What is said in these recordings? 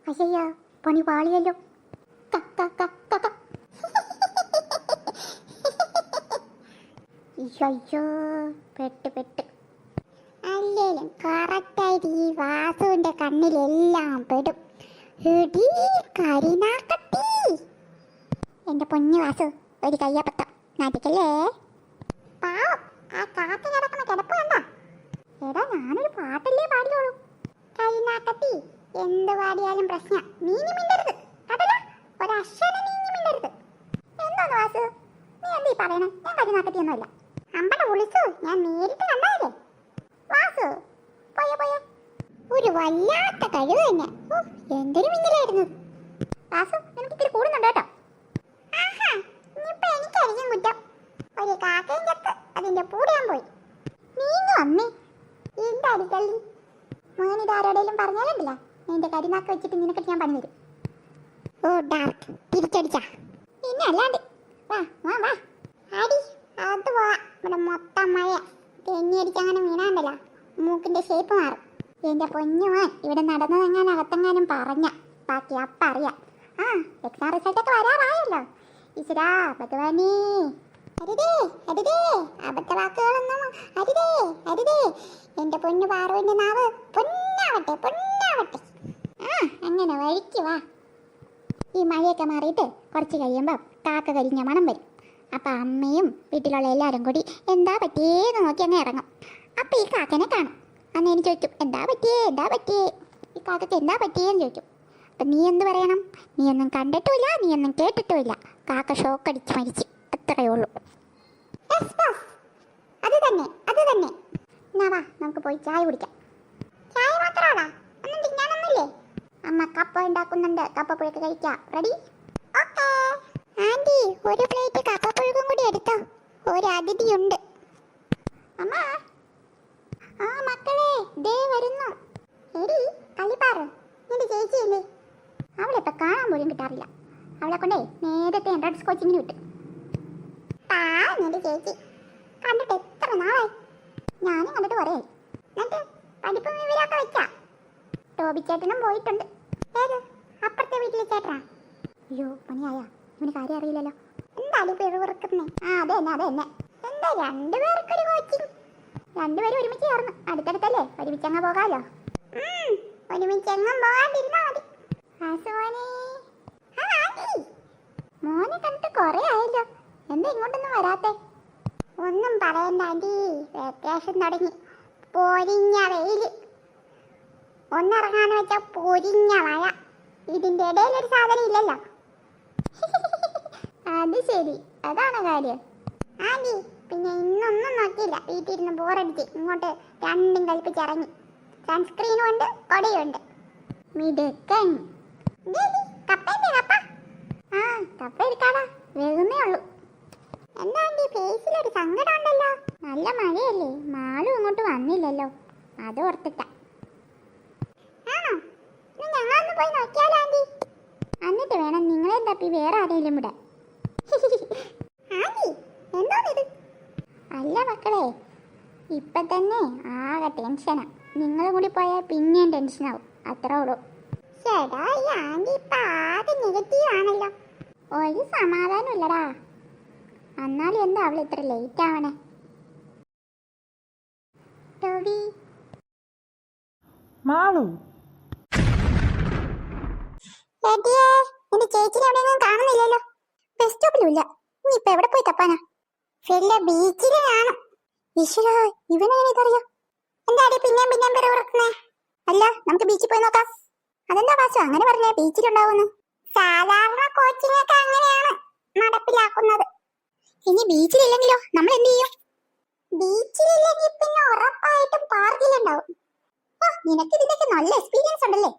അയ്യോ പണി പാളിയല്ലോ. അയ്യോ പെട്ട് അല്ലേലും കറക്റ്റായിട്ട് ഈ വാസുവിന്റെ കണ്ണിലെല്ലാം പെടും. എന്റെ പൊന്നു വാസു, ഒരു കയ്യപ്പത്തം നാട്ടിക്കല്ലേ. പാവം ആ കാത്തു കിടക്കുന്ന കിടപ്പ് കണ്ട. എടാ ഞാനൊരു പാട്ടല്ലേ പാടിയോളൂ. കരിനാക്കത്തി എന്ത് പാടിയാലും പ്രശ്നം, നീങ്ങി മിണ്ടരുത് കേട്ടല്ലോ. ഒരക്ഷരം നീങ്ങി മിണ്ടരുത്. എന്താന്ന് വാസു നീ എന്താ ഈ പറയണേ? ഞാൻ കരിനാക്കത്തി ഒന്നുമല്ല. അമ്പട വിളിച്ചു, ഞാൻ നേരിട്ട് കണ്ടതല്ലേ. വാസു പോയ ഒരു വല്ലാത്ത കഴിവ് തന്നെ. എന്തൊരു മിന്നലായിരുന്നു. വാസു എനിക്ക് ഇത്തിരി കൂടുന്നുണ്ട് കേട്ടോ. എനിക്കറിയാം കുറ്റം. ഒരു കാക്കയും ചത്ത് അതിന്റെ പൂടയാൻ പോയി. നീങ്ങ വന്നേ. എന്താടി കള്ളി, മോനിതാരോടേലും പറഞ്ഞാലുണ്ടല്ല എന്റെ കരിനാക്ക് വെച്ചിട്ട് നിനക്കിട്ട് ഞാൻ പണി തരും. ഓ ഡാർക്ക് തിരിച്ചടിച്ചാ പിന്നെ അല്ലാണ്ട്. വാ വാ വാ ആടി അത് വാ. ഇവിടെ മൊത്തം മഴ തെന്നി അടിച്ചങ്ങനെ വീണാണ്ടല്ല മൂക്കിന്റെ ഷേപ്പ് മാറും. എന്റെ പൊന്നുമാൻ ഇവിടെ നടന്നതെങ്ങാനും അകത്തെങ്ങാനും പറഞ്ഞ ബാക്കി അപ്പ അറിയാം. ആ എക്സാം റിസൾട്ടൊക്കെ വരാറായല്ലോ. ഈശ്വരാ ഭഗവാനേ, അരുതേ അരുതേ അബദ്ധ വാക്കുകളൊന്നും അരുതേ അരുതേ. എന്റെ പൊന്നു പാറുവിന്റെ നാവ് പൊന്നാവട്ടെ പൊന്നാവട്ടെ. ആ അങ്ങനെ വഴിക്ക് വാ. ഈ മഴയൊക്കെ മാറിയിട്ട് കുറച്ച് കഴിയുമ്പോൾ കാക്ക കരിഞ്ഞ മണം വരും. അപ്പം അമ്മയും വീട്ടിലുള്ള എല്ലാവരും കൂടി എന്താ പറ്റിയേന്ന് നോക്കി അങ്ങ് ഇറങ്ങും. അപ്പം ഈ കാക്കനെ കാണും. അന്ന് എനിക്ക് ചോദിക്കും എന്താ പറ്റിയേ. ഈ കാക്കയ്ക്ക് എന്താ പറ്റിയേന്ന് ചോദിക്കും. അപ്പം നീ എന്ത് പറയണം? നീ ഒന്നും കണ്ടിട്ടുമില്ല, നീ ഒന്നും കേട്ടിട്ടുമില്ല. കാക്ക ഷോക്കടിച്ച് മരിച്ചു, അത്രയേ ഉള്ളൂ. അത് തന്നെ എന്നാ വാ നമുക്ക് പോയി ചായ കുടിക്കാം. ചായ മാത്രമാണോ? ഒന്നും തിന്നാനൊന്നുമില്ലേ? അമ്മ കപ്പ ഉണ്ടാക്കുന്നുണ്ട്, കപ്പപ്പുഴക്ക് കഴിക്കാം. റെഡി? ഓക്കേ. ആന്റി ഒരു പ്ലേറ്റ് കപ്പപ്പുഴുക്കും കൂടി എടുത്തോ, ഒരു അതിഥിയുണ്ട്. അമ്മ ആ മക്കളെ ദേ വരുന്നു. എടി കളിപ്പാറ് നിന്റെ ചേച്ചിയല്ലേ? അവളിപ്പോ കാണാൻ പോലും കിട്ടാറില്ല. അവളെ കൊണ്ടേ നേരത്തെ എൻട്രൻസ് കോച്ചിങ്ങിന് വിട്ടു. നിന്റെ ചേച്ചി കണ്ടിട്ട് എത്ര നാളായി. ഞാനും കണ്ടിട്ട് കുറേ. എന്നിട്ട് പഠിപ്പും വിവരമൊക്കെ വെച്ചാ? ടോബി ചേട്ടനും പോയിട്ടുണ്ട്. ഏത് അപ്പുറത്തെ വീട്ടിലെ ചേട്ടനാ? അയ്യോ പണിയായ ഇവന് കാര്യം അറിയില്ലല്ലോ. എന്തായാലും പിഴവിറക്കുന്നേ. ആ അതെ തന്നെ. എന്താ രണ്ടുപേർക്കൊരു കോച്ചിങ്? രണ്ടുപേരും ഒരുമിച്ച് ചേർന്ന് അടുത്തടുത്തല്ലേ, ഒരുമിച്ചങ്ങ് പോകാമല്ലോ. ഒരുമിച്ചെങ്ങും പോകാണ്ടിരുന്നാ മതി. മോനെ കണ്ടിട്ട് കൊറേ ആയല്ലോ, എന്താ ഇങ്ങോട്ടൊന്നും വരാത്തെ? ഒന്നും പറയണ്ട ആന്റി, വെക്കേഷൻ തുടങ്ങി. പൊരിഞ്ഞ വെയില്, ഒന്നിറങ്ങാന്ന് വെച്ചാ പൊരിഞ്ഞ മഴ. ഇതിന്റെ ഇടയിലൊരു സാധനം ഇല്ലല്ലോ. അത് ശരി, അതാണ് കാര്യം. ആന്റി പിന്നെ ഇന്നൊന്നും നോക്കിയില്ല, വീട്ടിലിരുന്ന് ബോറടിച്ച് ഇങ്ങോട്ട് രണ്ടും കൽപ്പിച്ചിറങ്ങി. സൺസ്ക്രീനും ഉണ്ട്, കൊടയുണ്ട്. മിടുക്കൻ. ആ കപ്പ എടുക്കാടാ, വേഗമേ ഉള്ളൂ. എന്താ ഫേസിലൊരു സങ്കടം ഉണ്ടല്ലോ? നല്ല മഴയല്ലേ, മാളും ഇങ്ങോട്ട് വന്നില്ലല്ലോ, അത് ഓർത്തിട്ടാ. ആണോ? ഞങ്ങളൊന്ന് പോയി നോക്കിയാലോ ആന്റി? എന്നിട്ട് വേണം നിങ്ങളെ തപ്പി വേറെ ആരെങ്കിലും വിടാൻ. അല്ല മക്കളെ, ഇപ്പൊ തന്നെ ആകെ ടെൻഷനാ. നിങ്ങളും കൂടി പോയാൽ പിന്നെയും ടെൻഷനാവും, അത്രേ ഉള്ളൂ. ചേട്ടാ ഈ ആന്റി ഇപ്പൊ ആകെ നെഗറ്റീവ് ആണല്ലോ. ഒരു സമാധാനം ഇല്ലടാ. എന്നാലും എന്താ അവൾ ഇത്ര ലേറ്റ് ആവണേ? ടോബി മാളു എന്റെ ചേച്ചിനെ എവിടെയൊന്നും കാണുന്നില്ലല്ലോ. ബസ് സ്റ്റോപ്പിലും ഇല്ല. നീ ഇപ്പൊ എവിടെ പോയി തപ്പാനാ? വല്ല ബീച്ചില് കാണും. ഈശ്വരാ, ഇവനെങ്ങനെ ഇതറിയാം? എന്താടി പിന്നെയും പിറവിറക്കുന്നേ? അല്ല നമുക്ക് ബീച്ചിൽ പോയി നോക്കാം. അതെന്താ വാസു അങ്ങനെ പറഞ്ഞേ ബീച്ചിലുണ്ടാവുന്നു? സാധാരണ കോച്ചിങ് ഒക്കെ അങ്ങനെയാണ് നടപ്പിലാക്കുന്നത്. ഇനി ബീച്ചിലില്ലെങ്കിലോ നമ്മൾ എന്ത് ചെയ്യും? ബീച്ചിലില്ലെങ്കിൽ പിന്നെ ഉറപ്പായിട്ടും പാർക്കിലുണ്ടാവും. ഓ നിനക്ക് ഇതിന്റെയൊക്കെ നല്ല എക്സ്പീരിയൻസ് ഉണ്ടല്ലേ.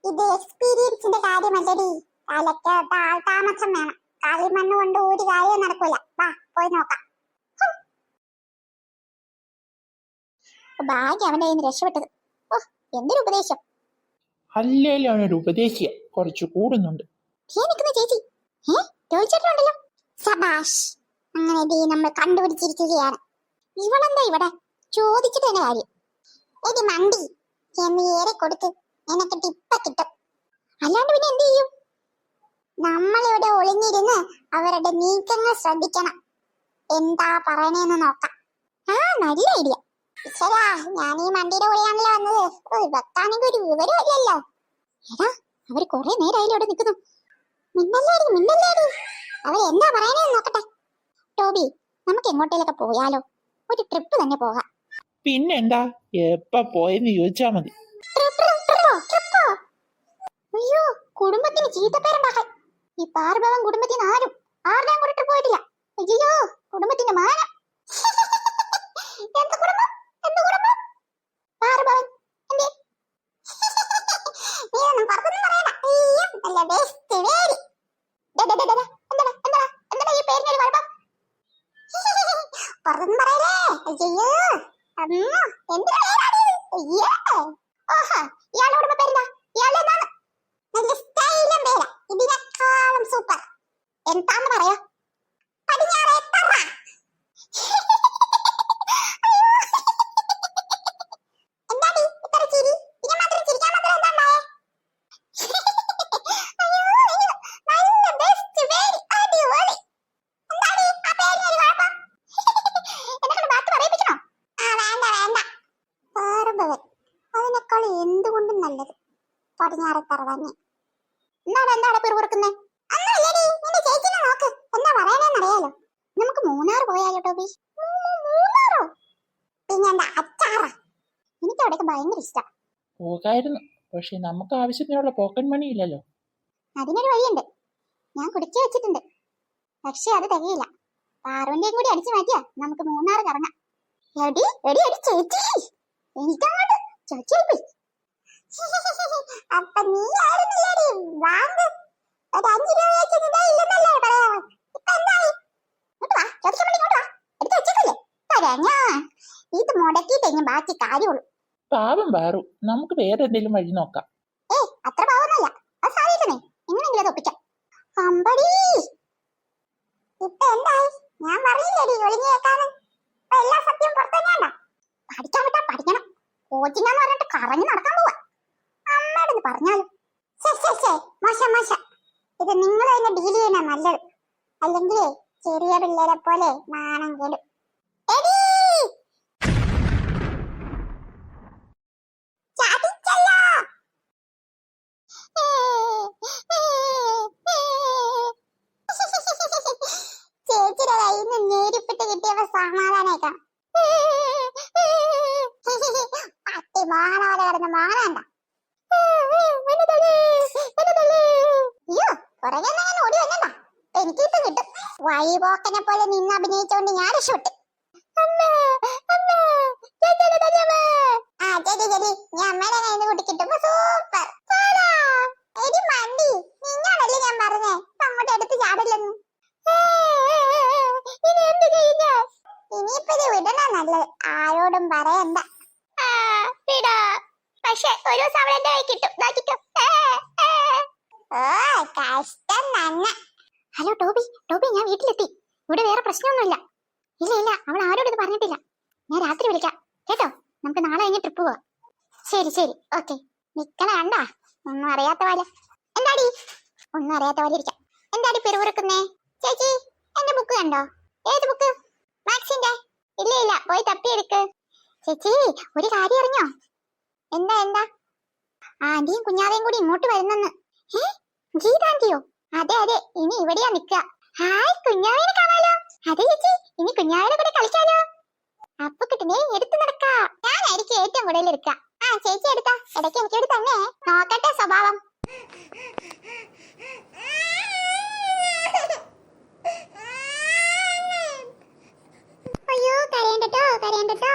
ഇത് എക്സ്പീരിയൻസിന്റെ കാര്യമല്ലടി, തലയ്ക്ക് താമസം വേണം. കളിമണ്ണ് കൊണ്ട് ഒരു കാര്യവും നടക്കൂല. വാ പോയി നോക്കാം. ഭാഗ്യം അവന്റെ കയ്യിൽ നിന്ന് രക്ഷപ്പെട്ടത്. ഓ എന്തൊരു ഉപദേശം. അല്ലേലും അവനൊരു ഉപദേശിയ കുറച്ച് കൂടുന്നുണ്ട്. ചേച്ചി ചോദിച്ചിട്ടുണ്ടല്ലോ. സബാഷ്, അങ്ങനെ നമ്മൾ കണ്ടുപിടിച്ചിരിക്കുകയാണ്. ഇവളെന്താ ഇവിടെ ചോദിച്ചിട്ട് തന്നെ കാര്യം. എടി മണ്ടി എന്ന് ഏറെ കൊടുക്ക്, എനക്ക് ടിപ്പ കിട്ടും. അവരുടെ നീക്കങ്ങൾ ശ്രദ്ധിക്കണം. എന്താ പറയണേന്ന് നോക്കാം. ആ, നല്ല ഐഡിയ. ഈശ്വരാ, ഞാൻ ഈ മണ്ടിയുടെ കൂടെയാണല്ലോ വന്നത്. ഇവക്കാണെങ്കിൽ ഒരു വിവരമില്ലല്ലോ. എടാ, അവര് കുറെ നേരമായാലും അവിടെ നിൽക്കുന്നു. മിന്നല്ലേടി മിന്നല്ലേടി, അവർ എന്താ പറയണേന്ന് നോക്കട്ടെ. ടോബി, നമുക്ക് എങ്ങോട്ടേലൊക്കെ പോയാലോ? ഒരു ട്രിപ്പ് തന്നെ പോകാം. പിന്നെന്താ, എപ്പ പോയെന്ന് ചോദിച്ചാ മതി. ട്രിപ്പോ? അയ്യോ, കുടുംബത്തിന് ചീത്തപ്പേരുണ്ടാക്കാൻ ഈ പാർഭവൻ കുടുംബത്തിന് ആരുടെയും കൂടെ ട്രിപ്പ് പോയിട്ടില്ല. അയ്യോ, കുടുംബത്തിന്റെ മാനം. എന്ത് കുടുംബം? പാർഭവൻ എന്തേ? നീ ഒന്നും പുറത്തൊന്നും പറയണ്ട. അയ്യോ, നല്ല ബെസ്റ്റ് വേരി. എന്താ ഈ പേരിനൊരു കുഴപ്പം? പുറത്തൊന്നും പറയലേ. അയ്യോ, അമ്മ, എന്തിനാ പേരാണ് ഇത്? അയ്യോ, ഓഹോ, ഇയാളുടെ കുടുംബ പേരെന്താ? ഇയാളുടെ എന്താണ്? നല്ല സ്റ്റൈലും പേരാ. ഇതിനേക്കാളും സൂപ്പർ എന്താന്ന് പറയാ? പടിഞ്ഞാറേത്തറ. എന്താടി ഇത്ര ചിരി? ഇതിനെ മാത്രം ചിരിക്കാൻ മാത്രം എന്താ ഉണ്ടായേ? നല്ല ബെസ്റ്റ് വേരി, അടിപൊളി. എന്താടി ആ പേരിനൊരു കുഴപ്പം? എന്നെക്കൊണ്ട് ബാക്കി പറയിപ്പിക്കണോ? വേണ്ട. പാർഭവൻ അതിനേക്കാൾ എന്തുകൊണ്ടും നല്ലത് പടിഞ്ഞാറേത്തറ തന്നെ. എന്താണ് പിറുപിറുക്കുന്നേ? ഒന്നുമില്ലടി, നിന്റെ ചേച്ചിനെ നോക്ക്. എന്താ പറയണേന്നറിയാലോ. നമുക്ക് മൂന്നാർ പോയാലോ ടോബി? മൂന്നാറോ? പിന്നെന്താ, അച്ചാറാ. എനിക്ക് അവിടെയൊക്കെ ഭയങ്കര ഇഷ്ടാ. പോകായിരുന്നു, പക്ഷെ നമുക്ക് ആവശ്യത്തിനുള്ള പോക്കറ്റ് മണി ഇല്ലല്ലോ. അതിനൊരു വഴിയുണ്ട്, ഞാൻ കുടിച്ചു വെച്ചിട്ടുണ്ട്. പക്ഷെ അത് തികയില്ല. പാറുവിന്റെയും കൂടി അടിച്ചു മാറ്റിയാ നമുക്ക് മൂന്നാർ കറങ്ങാം. എടി ചേച്ചി, എനിക്കങ്ങോട്ട് ചോദിച്ചു. അപ്പൊ നീ ആയിരുന്നില്ലേടി വാങ്ങ്? ഒരു 5 രൂപ വെച്ചതേ ഇല്ലെന്നല്ലേ പറയാ? ഇപ്പൊ എന്തായി? ഇങ്ങോട്ട് വാ, ചോദിക്കാൻ വേണ്ടി ഇങ്ങോട്ട് വാ. എടുത്ത് വെച്ചേക്കല്ലേ? പറഞ്ഞാ ഇത് മുടക്കിയിട്ടേ ബാക്കി കാര്യമുള്ളൂ. പാവം പാറു, നമുക്ക് വേറെ എന്തെങ്കിലും വഴി നോക്കാം. അത്ര പാവൊന്നുമല്ല, അത് സാധിക്കുന്നേ. എങ്ങനെയെങ്കിലും അത് ഒപ്പിക്കാം. അമ്പടി, ഇപ്പൊ എന്തായി? ഞാൻ പറഞ്ഞില്ലേടി ഒളിഞ്ഞു കേൾക്കാന്ന്. ഇപ്പൊ എല്ലാ സത്യവും പുറത്തു തന്നെയാണ്ടാ. പഠിക്കാൻ വിട്ടാ പഠിക്കണം. കോച്ചിങ്ങാന്ന് പറഞ്ഞിട്ട് കറങ്ങി നടക്കാൻ പോവാ. അമ്മയോടൊന്ന് പറഞ്ഞാലും മോശം. ഇത് നിങ്ങൾ തന്നെ ഡീൽ ചെയ്യണ നല്ലത്. അല്ലെങ്കിൽ ചെറിയ പിള്ളേരെ പോലെ നാണം കേടും. ചേച്ചിയുടെ കയ്യിൽ നിന്ന് നേരിപ്പിട്ട് കിട്ടിയപ്പോ സമാധാനമായിക്കാം. പട്ടി മാണോടെ കിടന്ന് മാണണ്ട. അയ്യോ, പുറകെ ഓടി വന്നണ്ട. എനിക്കിപ്പം കിട്ടും. വഴിപോക്കനെ പോലെ നിന്ന് അഭിനയിച്ചോണ്ട് ഞാൻ രക്ഷപ്പെട്ടു. ശരി, ഞാൻ അമ്മയുടെ കയ്യിൽ നിന്ന് കൂട്ടി കിട്ടുമ്പോ സൂപ്പർ. എടി മണ്ടി, നിന്നോടല്ലേ ഞാൻ പറഞ്ഞേ അങ്ങോട്ട് എടുത്ത് ചാടില്ലെന്ന്. ഇനിയിപ്പോ ഇത് വിടണ നല്ലത്, ആരോടും പറയണ്ട. പക്ഷെ ഒരു ദിവസം അവളെന്റെ കൈ കിട്ടും. കഷ്ടം തന്നെ. ഹലോ ടോബി, ഞാൻ വീട്ടിലെത്തി. ഇവിടെ വേറെ പ്രശ്നമൊന്നുമില്ല. ഇല്ല, അവൾ ആരോടും ഇത് പറഞ്ഞിട്ടില്ല. ഞാൻ രാത്രി വിളിക്കാം കേട്ടോ. നമുക്ക് നാളെ കഴിഞ്ഞ് ട്രിപ്പ് പോവാം. ശരി, ഓക്കെ. നിക്കണ കണ്ടാ, ഒന്നും അറിയാത്ത പോലെ. എന്താടി ഒന്നും അറിയാത്ത പോലെ ഇരിക്കാം. എന്താടി പിറുപിറുക്കുന്നേ? ചേച്ചി, എന്റെ ബുക്ക് കണ്ടോ? ഏത് ബുക്ക്? മാത്സിന്റെ? ഇല്ല, പോയി തപ്പിയെടുക്ക്. ചേച്ചി, ഒരു കാര്യം അറിഞ്ഞോ? എന്താ? ആന്റിയും കുഞ്ഞാവേയും കൂടി ഇങ്ങോട്ട് വരുന്നെന്ന്. ഗീതാന്റിയോ? അതെ, ഇനി ഇവിടെയാ നിക്ക. ഹായ്, കുഞ്ഞാവേനെ കാണാലോ. അതെ ചേച്ചി, ഇനി കുഞ്ഞാവേനെ കൂടെ കളിക്കാലോ. അപ്പൊ കിട്ടുന്നേ എടുത്തു നടക്കാ. ഞാനായിരിക്കും ഏറ്റവും കൂടുതൽ എടുക്ക. ചേച്ചി എടുത്താ, ഇടയ്ക്ക് എനിക്കോട് തന്നെ നോക്കട്ടെ സ്വഭാവം. അയ്യോ, കരയണ്ടട്ടോ.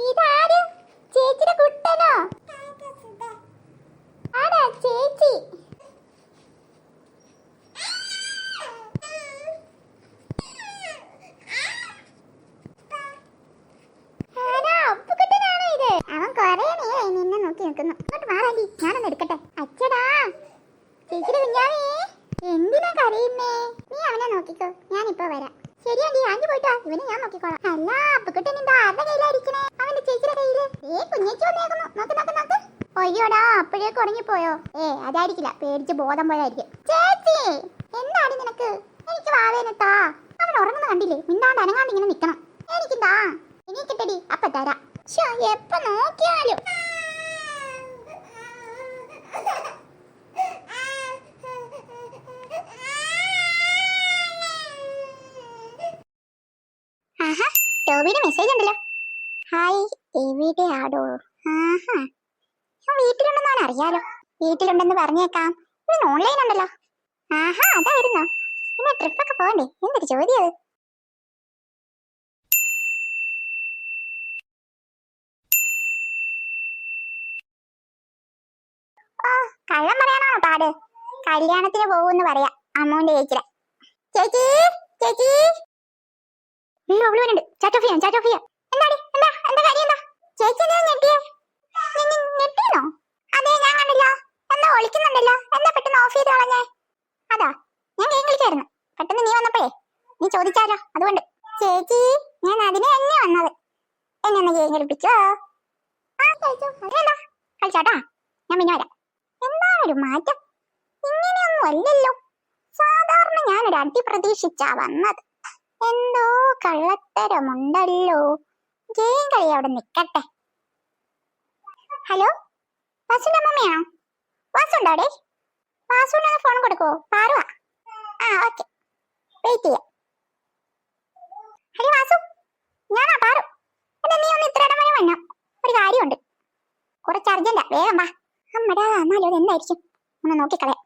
ഇതാരും ചേച്ചിയുടെ കുട്ടനോ? ആരാ ചേച്ചി? ഞാനൊന്ന് എടുക്കട്ടെ. അച്ഛടാ, ചേച്ചിയുടെ കുഞ്ഞാവേ, എന്തിനാ കരയുന്നേ? നീ അവനെ നോക്കിക്കോ, ഞാനിപ്പോ വരാം. ശരി ആന്റി, ആന്റി പോയിട്ടോ, ഇവനെ ഞാൻ നോക്കിക്കോളാം. അല്ല അപ്പുക്കുട്ടൻ എന്താ ആരുടെ കയ്യിലായിരിക്കണേ? അവന്റെ ചേച്ചിയുടെ കയ്യില്. കുഞ്ഞേച്ചി വന്നേക്കുന്നു, നോക്ക് നോക്ക് നോക്ക്. ഒയ്യോടാ, അപ്പോഴേക്ക് ഉറങ്ങിപ്പോയോ? അതായിരിക്കില്ല, പേടിച്ച് ബോധം പോയായിരിക്കും. ചേച്ചി എന്താണ് നിനക്ക്? എനിക്ക് വാവേനെത്താ. അവൻ ഉറങ്ങുന്ന കണ്ടില്ലേ? മിണ്ടാണ്ട് അനങ്ങാണ്ട് ഇങ്ങനെ നിക്കണം. എനിക്കെന്താ? എനിക്കിട്ടടി, അപ്പൊ തരാം. എപ്പൊ നോക്കിയാലും ടോബിയുടെ മെസ്സേജ് ഉണ്ടല്ലോ. ഹായ്, എവിടെയാടോ? ആഹാ, ഞാൻ വീട്ടിലുണ്ടെന്നാണ് അറിയാലോ. വീട്ടിലുണ്ടെന്ന് പറഞ്ഞേക്കാം. ഇവൻ ഓൺലൈൻ ഉണ്ടല്ലോ. ആഹാ, അതാ വരുന്നോ? പിന്നെ ട്രിപ്പൊക്കെ പോകണ്ടേ? എന്തൊരു ചോദ്യം അത്. കള്ളം പറയാനാണോ പാട്? കല്യാണത്തിന് പോകുമെന്ന് പറയാ അമ്മൂന്റെ ചേച്ചിയുടെ. ചേച്ചി ചേച്ചി അവളുണ്ട്. ചാറ്റോഫിയ ചാറ്റോഫിയ. എന്താടി, എന്താ എന്താ കാര്യം? എന്താ ചേച്ചി ഞെട്ടിയേ? ഞെട്ടിയോ? അതെ, ഞാൻ കണ്ടില്ല. എന്താ ഒളിക്കുന്നുണ്ടല്ലോ? എന്താ പെട്ടെന്ന് ഓഫ് ചെയ്ത് കളഞ്ഞേ? അതാ, ഞാൻ ഗെയിം കളിക്കായിരുന്നു. പെട്ടെന്ന് നീ വന്നപ്പോഴേ നീ ചോദിച്ചാലോ, അതുകൊണ്ട്. ചേച്ചി, ഞാൻ അതിനെ തന്നെ വന്നത്. എന്നെ ഒന്ന് ഗെയിം കളിപ്പിച്ചോ? കളിച്ചാട്ടാ, ഞാൻ പിന്നെ വരാം. എന്താ ഒരു മാറ്റം? ഇങ്ങനെയൊന്നും അല്ലല്ലോ. സാധാരണ ഞാനൊരു അടി പ്രതീക്ഷിച്ചാ വന്നത്. എന്തോ കള്ളത്തരമുണ്ടല്ലോ. ഗെയിം കളി അവിടെ നിക്കട്ടെ. ഹലോ, വാസുന്റെ അമ്മമ്മയാണോ? വാസുണ്ടോ അവിടെ? വാസുവിന് ഫോൺ കൊടുക്കുവോ? പാറുവാ. ഓക്കെ, വെയിറ്റ് ചെയ്യാം. ഹലോ വാസു, ഞാനാ പാറു. എന്നാ നീ ഒന്ന് ഇത്ര ഇടം വരെ വന്നോ? ഒരു കാര്യമുണ്ട്, കുറച്ച് അർജന്റാ, വേഗം വാ. അമ്മടാ, എന്നാലും അത് എന്തായിരിക്കും? ഒന്ന് നോക്കിക്കളയാം.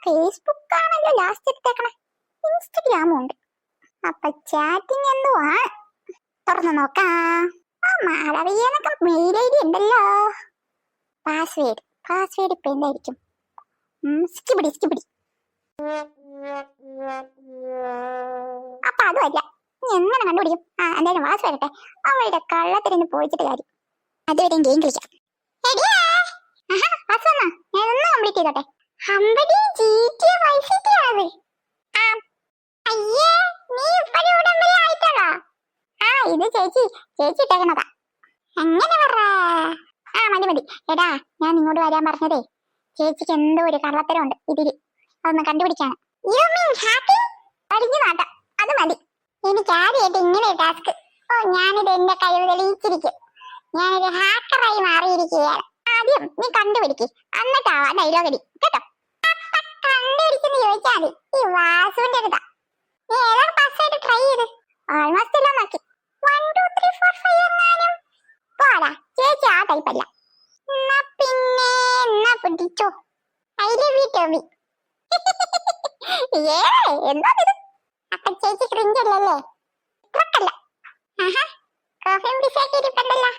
ഫേസ്ബുക്ക് ആണല്ലോ ലാസ്റ്റ് എടുത്തേക്കണേ. ഇൻസ്റ്റഗ്രാമും ഉണ്ട്. അപ്പൊ ചാറ്റിങ് എന്തുവാ? തുറന്നു നോക്കാം. മാളവിയനൊക്കെ മെയിൽ ഐ ഡി ഉണ്ടല്ലോ. പാസ്വേഡ് ഇപ്പൊ എന്തായിരിക്കും? സ്കിപിടി. അപ്പൊ അതുമല്ല, നീ എങ്ങനെ കണ്ടുപിടിക്കും? എന്തായാലും വാസ് വരട്ടെ. അവളുടെ കള്ളത്തിരുന്ന് പോയിച്ചിട്ട് കാര്യം. അതുവരെയും ഗെയിം കളിക്കാം. ഞാനൊന്ന് കംപ്ലീറ്റ് ചെയ്തോട്ടെ. ഇത് ചേച്ചി ഇട്ടേക്കണതാ. അങ്ങനെ പറ. മതി. എടാ, ഞാൻ നിങ്ങോട്ട് വരാൻ പറഞ്ഞതേ ചേച്ചിക്ക് എന്തോ ഒരു കള്ളത്തരമുണ്ട് ഇതില്. അതൊന്ന് കണ്ടുപിടിക്കാണ്. അത് മതി. എനിക്ക് ആദ്യമായിട്ട് ഇങ്ങനെ ടാസ്ക്. ഞാനിത് എന്റെ കഴിവ് തെളിയിച്ചിരിക്കും. ഞാനൊരു ഹാക്കറായി മാറിയിരിക്കുകയാണ്. ആദ്യം നീ കണ്ടുപിടിക്ക്, എന്നിട്ടാവാ ഡയലോഗ് അടി കേട്ടോ. കണ്ടുപിടിച്ചെന്ന് ചോദിച്ചാൽ മതി. ഈ വാസുവിന്റെ അടുത്താ. നീ ഏതാണ് പാസ്വേഡ് ട്രൈ ചെയ്ത്? ഓൾമോസ്റ്റ് എല്ലാം നോക്കി. 1 2 3 4 5 എങ്ങാനും പോരാ. ചേച്ചി ആ ടൈപ്പല്ല. എന്നാ പിടിച്ചോ. I love you Toby. എന്താ ഇത്? അപ്പൊ ചേച്ചി ക്രിഞ്ചല്ലല്ലേ? ഇത്രക്കല്ല. കോഫിയും ബിസ്ക്കറ്റും ഇരിപ്പുണ്ടല്ലോ.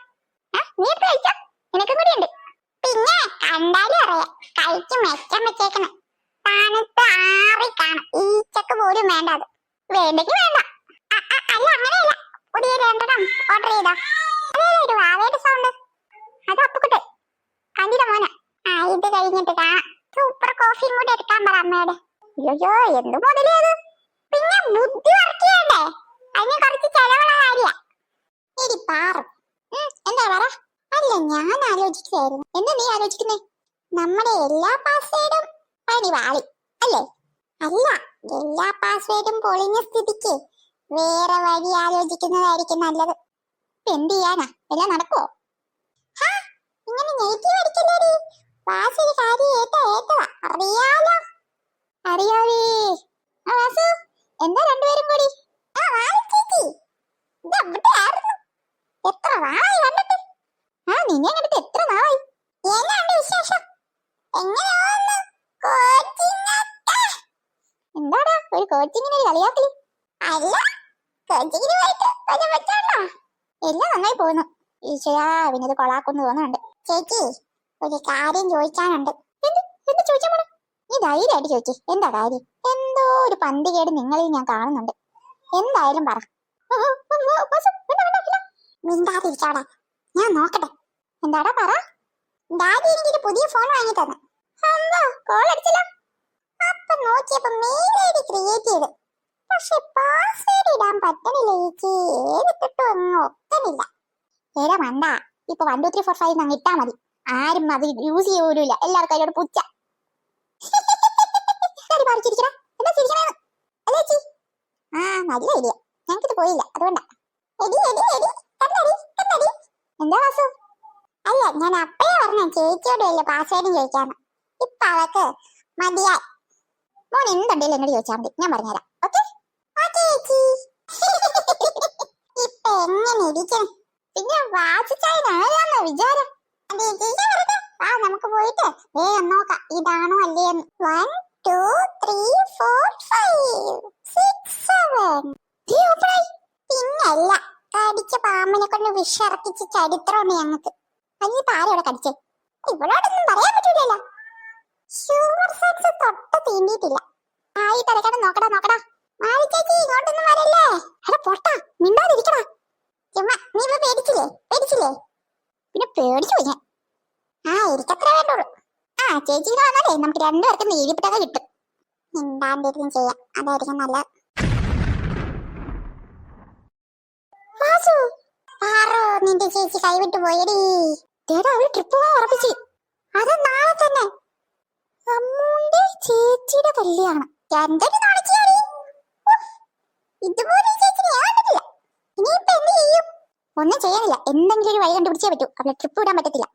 നീ എടുത്ത് കഴിച്ചോ, നിനക്കും കൂടി ഉണ്ട്. പിന്നെ കണ്ടാലും അറിയാം, കഴിച്ച് മെച്ചം വെച്ചേക്കണം. തണുത്ത് ആറി കാണും. ഈച്ചക്ക് പോലും വേണ്ട. അത് വേണ്ടെങ്കിൽ വേണ്ട. അല്ല, അങ്ങനെയല്ല. പുതിയ 2 ഓർഡർ ചെയ്തോ. ഒരു വാവയുടെ സൗണ്ട്. അത് അപ്പുക്കുട്ടെ, കണ്ടില്ല മോനെ. ഇത് കഴിഞ്ഞിട്ട് കാണാം. സൂപ്പർ കോഫിയും കൂടി എടുക്കാൻ പറ അമ്മയോട്. അയ്യോ, എന്ത് മുതലേ അത്. പിന്നെ ബുദ്ധി വർക്ക് ചെയ്യണ്ടേ? അതിന് കുറച്ച് ചെലവുള്ള കാര്യ. ഇനി പാറും. എന്താ പറ? അല്ല, ഞാൻ ആലോചിക്കുകയായിരുന്നു. എന്താ നീ ആലോചിക്കുന്നേ? നമ്മുടെ എല്ലാ പാസ്വേഡും പനി വാളി അല്ലേ? അല്ല, എല്ലാ പാസ്വേഡും പൊളിഞ്ഞ സ്ഥിതിക്ക് വേറെ വഴി ആലോചിക്കുന്നതായിരിക്കും നല്ലത്. എന്ത് ചെയ്യാനാ? എല്ലാം നടക്കുവോ? ഇങ്ങനെ നെഗറ്റീവ് അടിക്കല്ലേടി. വാസൊരു കാര്യം ഏറ്റതാ. അറിയാലോ. അറിയാവേ. വാസു, എന്താ രണ്ടുപേരും കൂടി? ചേച്ചി, എത്ര നാളായി കണ്ടിട്ട്? നിന്നെ കണ്ടിട്ട് എത്ര നാളായി? എങ്ങനെയുണ്ട് വിശേഷം? എന്താടാ ഒരു കോച്ചിങ്ങിന് ഒരു കളിയാക്കല്? അല്ല, കോച്ചിങ്ങിന് പോയിട്ട് എല്ലാം നന്നായി പോകുന്നു. ഈശ്വരാ, അവനത് കൊളാക്കുന്നു തോന്നുന്നുണ്ട്. ചേച്ചി, ഒരു കാര്യം ചോദിക്കാനുണ്ട്. എന്ത് ചോദിച്ചാ മോളെ? നീ ധൈര്യമായിട്ട് ചോദിച്ചേ. എന്താ കാര്യം? എന്തോ ഒരു പന്തികേട് നിങ്ങളിൽ ഞാൻ കാണുന്നുണ്ട്. എന്തായാലും പറ. മിണ്ടാതിരിക്കാടാ, ഞാൻ നോക്കട്ടെ. എന്താടാ പറ. ഡാഡി എനിക്കൊരു പുതിയ ഫോൺ വാങ്ങി തന്നു. കോൾ അടിച്ചല്ലോ. അപ്പൊ നോക്കിയപ്പോ മെയിൽ ഐ ഡി ക്രിയേറ്റ് ചെയ്ത് പക്ഷെ പാസ്വേഡ് ഇടാൻ പറ്റണില്ല ചേച്ചി. ഏതിട്ടിട്ടും ഒന്നും ഒക്കണില്ല. ഏതാ മണ്ട, ഇപ്പൊ 1 2 3 4 5 അങ്ങ് ഇട്ടാ മതി. ആരും അത് യൂസ് ചെയ്യൂല. എല്ലാവർക്കും അതിനോട് പുച്ച. എന്താ ചിരിക്കണേന്ന് അല്ലേ ചേച്ചി? ആ നല്ല ഐഡിയ. ഞങ്ങക്കിത് പോയില്ല, അതുകൊണ്ടാ. എന്താ വാസു? അല്ല, ഞാൻ അപ്പഴേ പറഞ്ഞ ചേച്ചിയോട് അല്ലേ പാസ്വേഡും ചോദിക്കാന്ന്. ഇപ്പൊ അവക്ക് മതിയായി. മോൻ എന്തുണ്ടെങ്കിലും എന്നോട് ചോദിച്ചാൽ മതി, ഞാൻ പറഞ്ഞുതരാം. ഓക്കെ ചേച്ചി. ഇപ്പൊ എങ്ങനെ ഇരിക്കണം? പിന്നെ വാസിച്ചായനാരാന്ന വിചാരം? നമുക്ക് പോയിട്ട് വേഗം നോക്കാം ഇതാണോ അല്ലേന്ന്. 1 2 3 4 5 6 7. പിന്നല്ല, കടിച്ച പാമ്പിനെ കൊണ്ട് വിഷറക്കിച്ച് ചരിത്രമാണ് ഞങ്ങൾക്ക്. അതിനിപ്പോ ആരോടെ കടിച്ചേ? ഇവളോടൊന്നും പറയാൻ പറ്റൂലല്ലോ. ഹ്യൂമർ സെൻസ് തൊട്ട് തീണ്ടിയിട്ടില്ല. ആയി തിരക്കട നോക്കടാ. മാറി ചേച്ചി ഇങ്ങോട്ടൊന്നും വരല്ലേ. അല്ല പൊട്ടാ, മിണ്ടാതിരിക്കടാ. ചുമ്മാ നീ ഇപ്പൊ പേടിച്ചില്ലേ? പിന്നെ പേടിച്ചു പോയി ഞാൻ. ഇരിക്കത്രേ വേണ്ടുള്ളൂ. ചേച്ചി വന്നാലേ നമുക്ക് രണ്ടുപേർക്കും നീതിപ്പെട്ടൊക്കെ കിട്ടും. മിണ്ടാണ്ടിരുന്നും ചെയ്യാം, അതായിരിക്കും നല്ലത്. വാസു, പാറോ നിന്റെ ചേച്ചി കൈവിട്ട് പോയടി. അവര് ട്രിപ്പ് പോകാൻ ഉറപ്പിച്ച്. അത് നാളെ തന്നെ. അമ്മൂന്റെ ചേച്ചിയുടെ കല്യാണം. എന്തൊരു നാണിച്ചാടി. ഇതുപോലെ ചേച്ചി ഞാൻ കണ്ടിട്ടില്ല. ഇനിയിപ്പൊ എന്ത് ചെയ്യും? ഒന്നും ചെയ്യാനില്ല, എന്തെങ്കിലും ഒരു വഴി കണ്ടുപിടിച്ചേ പറ്റൂ. അവളെ ട്രിപ്പ് വിടാൻ പറ്റത്തില്ല.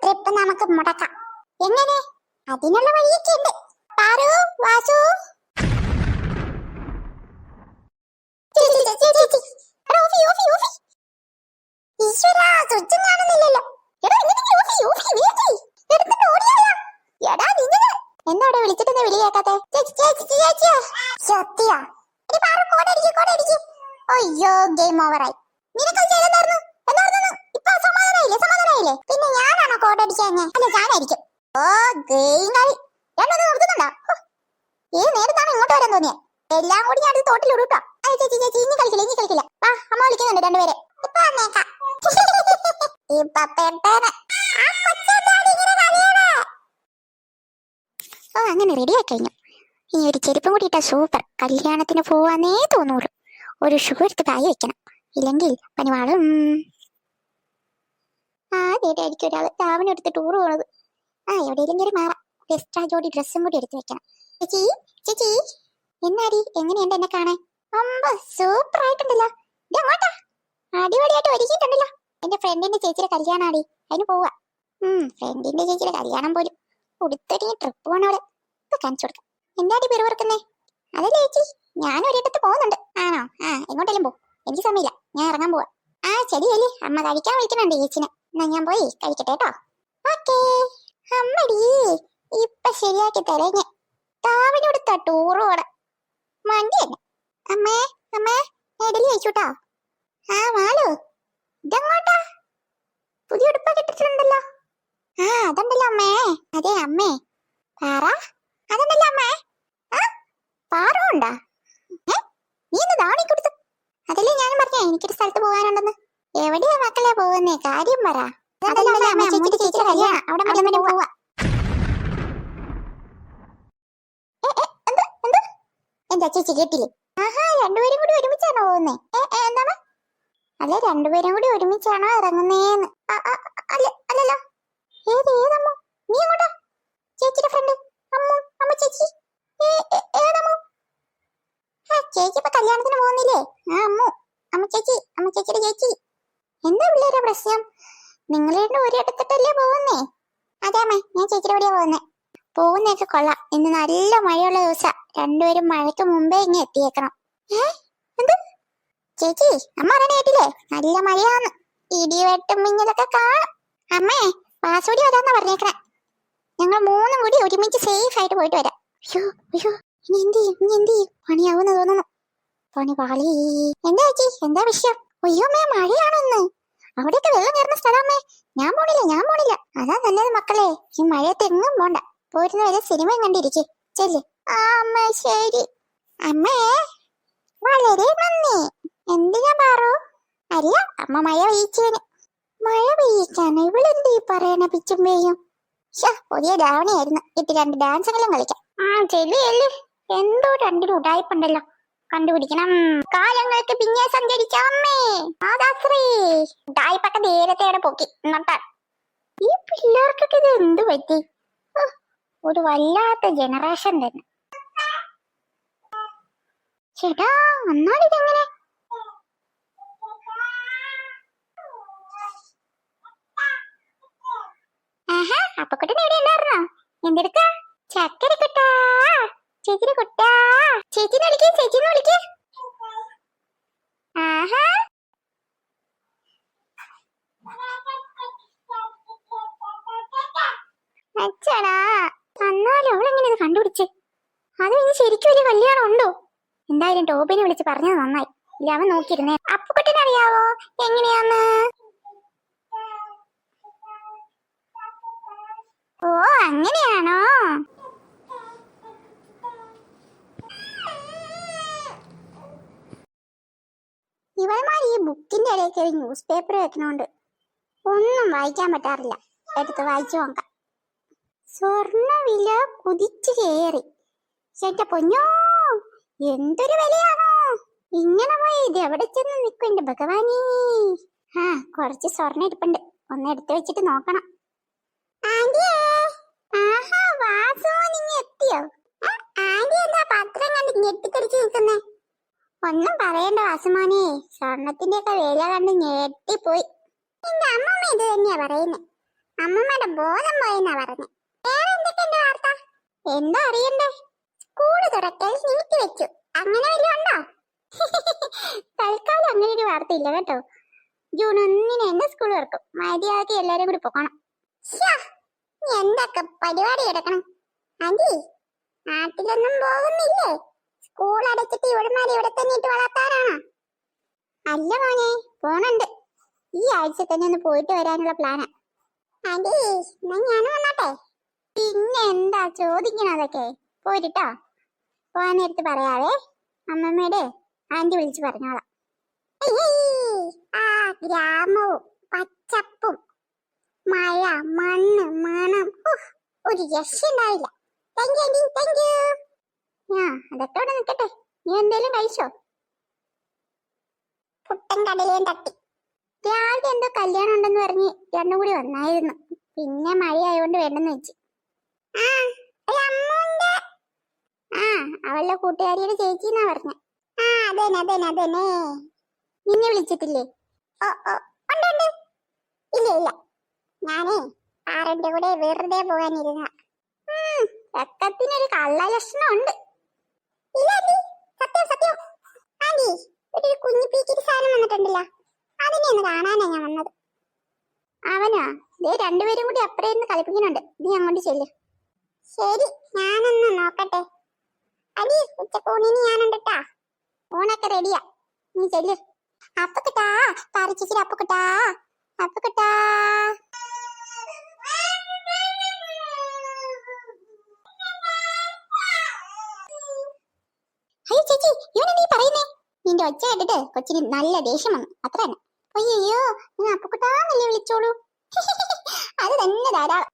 ട്രിപ്പ് നമുക്ക് മുടക്കാം. എങ്ങനെ? അതിനുള്ള വഴിയൊക്കെ ഉണ്ട്. പാറു, വാസു, ഈശ്വരാ, സ്വിച്ചും കാണുന്നില്ലല്ലോ. എന്താ വിളിച്ചിട്ട് വിളി കേക്കാത്തെ? സത്യ. അയ്യോ, ഗെയിം ഓവറായി. നിനക്ക് ചെയ്തെന്നായിരുന്നു. ഇപ്പൊ സമാധാനായില്ലേ? പിന്നെ ഞാനാണോ കോഡ് അടിക്കാൻ? അല്ല, ഞാനായിരിക്കും. ഓ ഗെയിം കളി രണ്ടൊന്നും നിർത്തുന്നുണ്ടോ? ഏത് നേരത്താണ് ഇങ്ങോട്ട് വരാൻ തോന്നിയ? എല്ലാം കൂടി ഞാൻ തോട്ടിൽ ഇടൂട്ടോ. ചേച്ചി ഇനി കളിക്കില്ല. അമ്മ വിളിക്കുന്നുണ്ട് രണ്ടുപേരെ. ഇപ്പൊ വന്നേക്കാം. അങ്ങനെ റെഡിയായി കഴിഞ്ഞു. ഇനി ഒരു ചെരുപ്പും കൂടി ഇട്ടാ സൂപ്പർ. കല്യാണത്തിന് പോവാന്നേ തോന്നൂളൂ. ഒരു ഷൂ എടുത്ത് കായി വെക്കണം, ഇല്ലെങ്കിൽ പനിവാളും. ആദ്യമായിട്ടായിരിക്കും ഒരാൾ രാവിലെ എടുത്ത് ടൂർ പോണത്. എവിടെയെങ്കിലും കയറി മാറാം. എക്സ്ട്രാ ജോഡി ഡ്രസ്സും കൂടി എടുത്ത് വെക്കണം. ചേച്ചി എന്നാടി, എങ്ങനെയുണ്ട് എന്നെ കാണാൻ? സൂപ്പർ ആയിട്ടുണ്ടല്ലോ. ഇതെങ്ങോട്ടാ? അടിപൊളിയായിട്ട് ഒരുക്കിയിട്ടുണ്ടല്ലോ. എന്റെ ഫ്രണ്ടിന്റെ ചേച്ചിയുടെ കല്യാണാടി, അതിന് പോവാ. ഫ്രണ്ടിന്റെ ചേച്ചിയുടെ കല്യാണം പോലും ഉടുത്തൊരുങ്ങി ട്രിപ്പ് പോണവിടെ. ഇപ്പൊ കാണിച്ചു കൊടുക്കാം. എന്താടി പെരുവർക്കുന്നേ? അതല്ലേ ചേച്ചി, ഞാൻ ഒരിടത്ത് പോകുന്നുണ്ട്. ആണോ? എങ്ങോട്ടെങ്കിലും പോ, എനിക്ക് സമയമില്ല, ഞാൻ ഇറങ്ങാൻ പോവാ. ശരിയല്ലേ, അമ്മ കഴിക്കാൻ വിളിക്കുന്നുണ്ട് ചേച്ചിനെ. എന്നാ ഞാൻ പോയി കഴിക്കട്ടെ കേട്ടോ. ഓക്കേ. അമ്മടി ഇപ്പൊ ശരിയാക്കി തരഞ്ഞ്. താവിനോടുത്ത ടൂറ് പോടെ വണ്ടി തന്നെ. അമ്മേ ഇഡലി കഴിച്ചുട്ടോ. വാലു, ഇതെങ്ങോട്ടാ? പുതിയ ഉടുപ്പൊക്കെ ഇട്ടിട്ടുണ്ടല്ലോ. അതുണ്ടല്ലോ അമ്മേ. അതെ അമ്മേ. പാറ, അതുണ്ടല്ലോ അമ്മേ. പാറോ ഉണ്ടാ? നീ ഒന്ന് ദാവണി കൊടുത്തു. അതല്ലേ ഞാനും പറഞ്ഞേ എനിക്കൊരു സ്ഥലത്ത് പോകാനുണ്ടെന്ന്. എവിടെയാ മക്കളെ പോകുന്നേ? കാര്യം പറ. ചേച്ചിയുടെ കല്യാണം, അവിടെ മറ്റേ പോവാ. എന്താ ചേച്ചി കേട്ടില്ലേ? രണ്ടുപേരും കൂടി ഒരുമിച്ചാണോ പോകുന്നേ? എന്താണ്? അല്ലെ, രണ്ടുപേരും കൂടി ഒരുമിച്ചാണോ ഇറങ്ങുന്നേന്ന്? അല്ലല്ലോ. ഏതമ്മ? നീ എങ്ങോട്ടാ? ചേച്ചിയുടെ ഫ്രണ്ട് അമ്മ ചേച്ചി. ഏതമ്മ? ചേച്ചി ഇപ്പൊ കല്യാണത്തിന് പോകുന്നില്ലേ? അമ്മ ചേച്ചിയുടെ ചേച്ചി. എന്താ പിള്ളേരെ പ്രശ്നം? നിങ്ങൾ രണ്ടും ഒരിടത്തിട്ടല്ലേ പോകുന്നേ? അതെ അമ്മേ, ഞാൻ ചേച്ചിയുടെ കൂടെയാ പോകുന്നേ. പോകുന്നേക്കെ കൊള്ളാം. ഇന്ന് നല്ല മഴയുള്ള ദിവസം. രണ്ടുപേരും മഴയ്ക്ക് മുമ്പേ ഇങ്ങ് എത്തിയേക്കണം. എന്ത് ചേച്ചി, അമ്മ അറിയണ കേട്ടില്ലേ? നല്ല മഴയാന്ന്, ഇടിവെട്ടും മിന്നലൊക്കെ കാണും. അമ്മേ, പാസ്വേഡ് വരാന്നാ പറഞ്ഞേക്കണേ. ഞങ്ങൾ മൂന്നും കൂടി ഒരുമിച്ച് സേഫ് ആയിട്ട് പോയിട്ട് വരാം. അയ്യോ, ഇനി എന്ത് ചെയ്യും? പണിയാവുന്ന തോന്നുന്നു. പണി പാളി. എന്താ ചേച്ചി, എന്താ വിഷയം? അയ്യോ അമ്മേ, മഴയാണോ ഇന്ന്? അവിടെയൊക്കെ വെള്ളം കയറുന്ന സ്ഥലമേ. ഞാൻ പോണില്ല. അതാ നല്ലത് മക്കളെ. ഈ മഴയത്ത് എങ്ങും പോണ്ട. പോരുന്ന വരെ സിനിമയും കണ്ടിരിക്കേ. ചെല്ല്. അമ്മ ശരി. അമ്മേ, വളരെ നന്ദി. എന്തിനാ പാറു? അല്ല, അമ്മ മഴ പെയ്യിക്കാനോ? ഇവളെന്ത് ഈ പറയണ പിച്ചും പെയ്യും? പുതിയ ധാവണിയായിരുന്നു. ഇട്ട് 2 ഡാൻസെങ്കിലും കളിക്കാം. ചെല്ലി എന്തോ 2 ഉടായ്പുണ്ടല്ലോ. കണ്ടുപിടിക്കണം. കാലങ്ങൾക്ക് പിന്നെ സഞ്ചരിച്ച അമ്മേ മാതാശ്രീ ഡായിപ്പൊക്കെ നേരത്തെ പൊക്കി നട്ടാൽ. ഈ പിള്ളേർക്കൊക്കെ ഇത് എന്ത് പറ്റി? ഒരു വല്ലാത്ത ജനറേഷൻ തന്നെ. ചേട്ടാ എന്നാലിതെങ്ങനെ? ആഹാ അപ്പക്കുട്ടൻ എവിടെ ഉണ്ടായിരുന്നോ? എന്തെടുക്കാ? ചക്കര കുട്ടാ, ചേച്ചിനെ കുട്ടാ, ചേച്ചിനെ വിളിക്കേ, ചേച്ചിനെ വിളിക്കേ. ആഹാ അച്ഛടാ, എന്നാലും അവളെങ്ങനെ ഇത് കണ്ടുപിടിച്ചേ? അത് ഇനി ശരിക്കും വലിയ കല്യാണം ഉണ്ടോ? എന്തായാലും ടോബിനെ വിളിച്ച് പറഞ്ഞത് നന്നായി. ഇല്ല അവൻ നോക്കിയിരുന്നേ. അപ്പുക്കുട്ടനെ അറിയാവോ എങ്ങനെയാന്ന്? ഓ അങ്ങനെയാണോ? ഇവന്മാർ ഈ ബുക്കിന്റെ ഇടയിൽ കയറി ന്യൂസ് പേപ്പർ വെക്കണോണ്ട് ഒന്നും വായിക്കാൻ പറ്റാറില്ല. എടുത്ത് വായിച്ചു നോക്കാം. സ്വർണ്ണവില കുതിച്ചു കയറി. ചേട്ടാ പൊന്നോ, എന്തൊരു വിലയാണോ! ഇങ്ങനെ പോയി ഇത് എവിടെ ചെന്ന് നിൽക്കും എന്റെ ഭഗവാനീ. ആ കുറച്ച് സ്വർണ്ണം ഇരിപ്പുണ്ട്, ഒന്ന് എടുത്തു വെച്ചിട്ട് നോക്കണം. ആഹാ വാസു നിങ്ങൾ എത്തിയോ? ആന്റി എന്താ പത്രം കണ്ട് ഞെട്ടിക്കടിച്ചു നിൽക്കുന്നേ? ഒന്നും പറയണ്ട വാസുമോനെ, സ്വർണത്തിന്റെ ഒക്കെ വില കണ്ട് ഞെട്ടിപ്പോയി. എന്റെ അമ്മമ്മ ഇത് തന്നെയാ പറയുന്നേ. അമ്മമ്മയുടെ ബോധം പോയെന്നാ പറഞ്ഞേ. വേറെ എന്തൊക്കെ എന്റെ വാർത്ത? എന്താ അറിയണ്ടേ? സ്കൂള് തുറക്കൽ നീട്ടി വെച്ചു, അങ്ങനെ വല്ലതും ഉണ്ടോ? തൽക്കാലം അങ്ങനെ ഒരു വാർത്ത ഇല്ല കേട്ടോ. ജൂൺ 1 തന്നെ സ്കൂൾ തുറക്കും. മര്യാദയ്ക്ക് എല്ലാരും കൂടി പോകണം. എന്തൊക്കെ പരിപാടി കിടക്കണം. ആന്റി നാട്ടിലൊന്നും പോകുന്നില്ലേ? സ്കൂൾ അടച്ചിട്ട് ഇവിടുമാരെ ഇവിടെ തന്നെ ഇട്ട് വളർത്താനാണോ? അല്ല മോനെ, പോണുണ്ട്. ഈ ആഴ്ച തന്നെ ഒന്ന് പോയിട്ട് വരാനുള്ള പ്ലാനാ. ആന്റി എന്നാ ഞാൻ വന്നോട്ടെ? പിന്നെ എന്താ ചോദിക്കണതൊക്കെ? പോരിട്ടോ. പോകാൻ നേരത്ത് പറയാവേ. അമ്മമ്മയുടെ ആന്റി വിളിച്ചു പറഞ്ഞോളാം. ആ ഗ്രാമവും പച്ചപ്പും മഴ മണ്ണ് മണം ഒരു രക്ഷയുണ്ടാവില്ല. Thank you aunty, thank you. ആ അതൊക്കെ ഇവിടെ നിൽക്കട്ടെ. നീ എന്തേലും കഴിച്ചോ? പുട്ടൻ കടലയും തട്ടി. രാവിലെ എന്തോ കല്യാണം ഉണ്ടെന്ന് പറഞ്ഞ് രണ്ടും കൂടി വന്നായിരുന്നു. പിന്നെ മഴയായോണ്ട് വേണ്ടെന്ന് വെച്ച്. അവളുടെ കൂട്ടുകാരിയുടെ ചേച്ചിന്നാ പറഞ്ഞ. ആ അതന്നെ അതന്നെ അതന്നെ. നിന്നെ വിളിച്ചിട്ടില്ലേ? ഓ ഓ ഉണ്ട് ഉണ്ട്. ഇല്ല ഇല്ല, ഞാനേ ആരുടെ കൂടെ വെറുതെ പോകാനിരുന്ന. രക്തത്തിനൊരു കള്ള ലക്ഷണം ഉണ്ട്. ഇല്ല ആന്റി, സത്യം സത്യം. ആന്റി ഒരു കുഞ്ഞു പീക്കിരി സാധനം വന്നിട്ടുണ്ടല്ലോ, അതിനെ ഒന്ന് കാണാനാ ഞാൻ വന്നത്. അവനാ ദേ രണ്ടുപേരും കൂടി അപ്പുറേന്ന് കളിപ്പിക്കുന്നുണ്ട്. നീ അങ്ങോട്ട് ചെല്ല്. ശരി ഞാനൊന്ന് നോക്കട്ടെ. അടി ഉച്ചക്കൂണിന് ഞാനുണ്ടട്ടാ. ഊണൊക്കെ റെഡിയാ, നീ ചെല്ല്. അപ്പുക്കുട്ടാ, പറിച്ചിരി അപ്പുക്കുട്ടാ, അപ്പുക്കുട്ടാ. അയ്യോ ചേച്ചി, ഇവനെ നീ പറയുന്നേ? നിന്റെ ഒച്ച കേട്ടിട്ട് കൊച്ചിന് നല്ല ദേഷ്യം വന്നു, അത്ര തന്നെ. അയ്യോ നീ അപ്പുക്കുട്ടാന്നല്ലേ വിളിച്ചോളൂ. അത് തന്നെ ധാരാളം.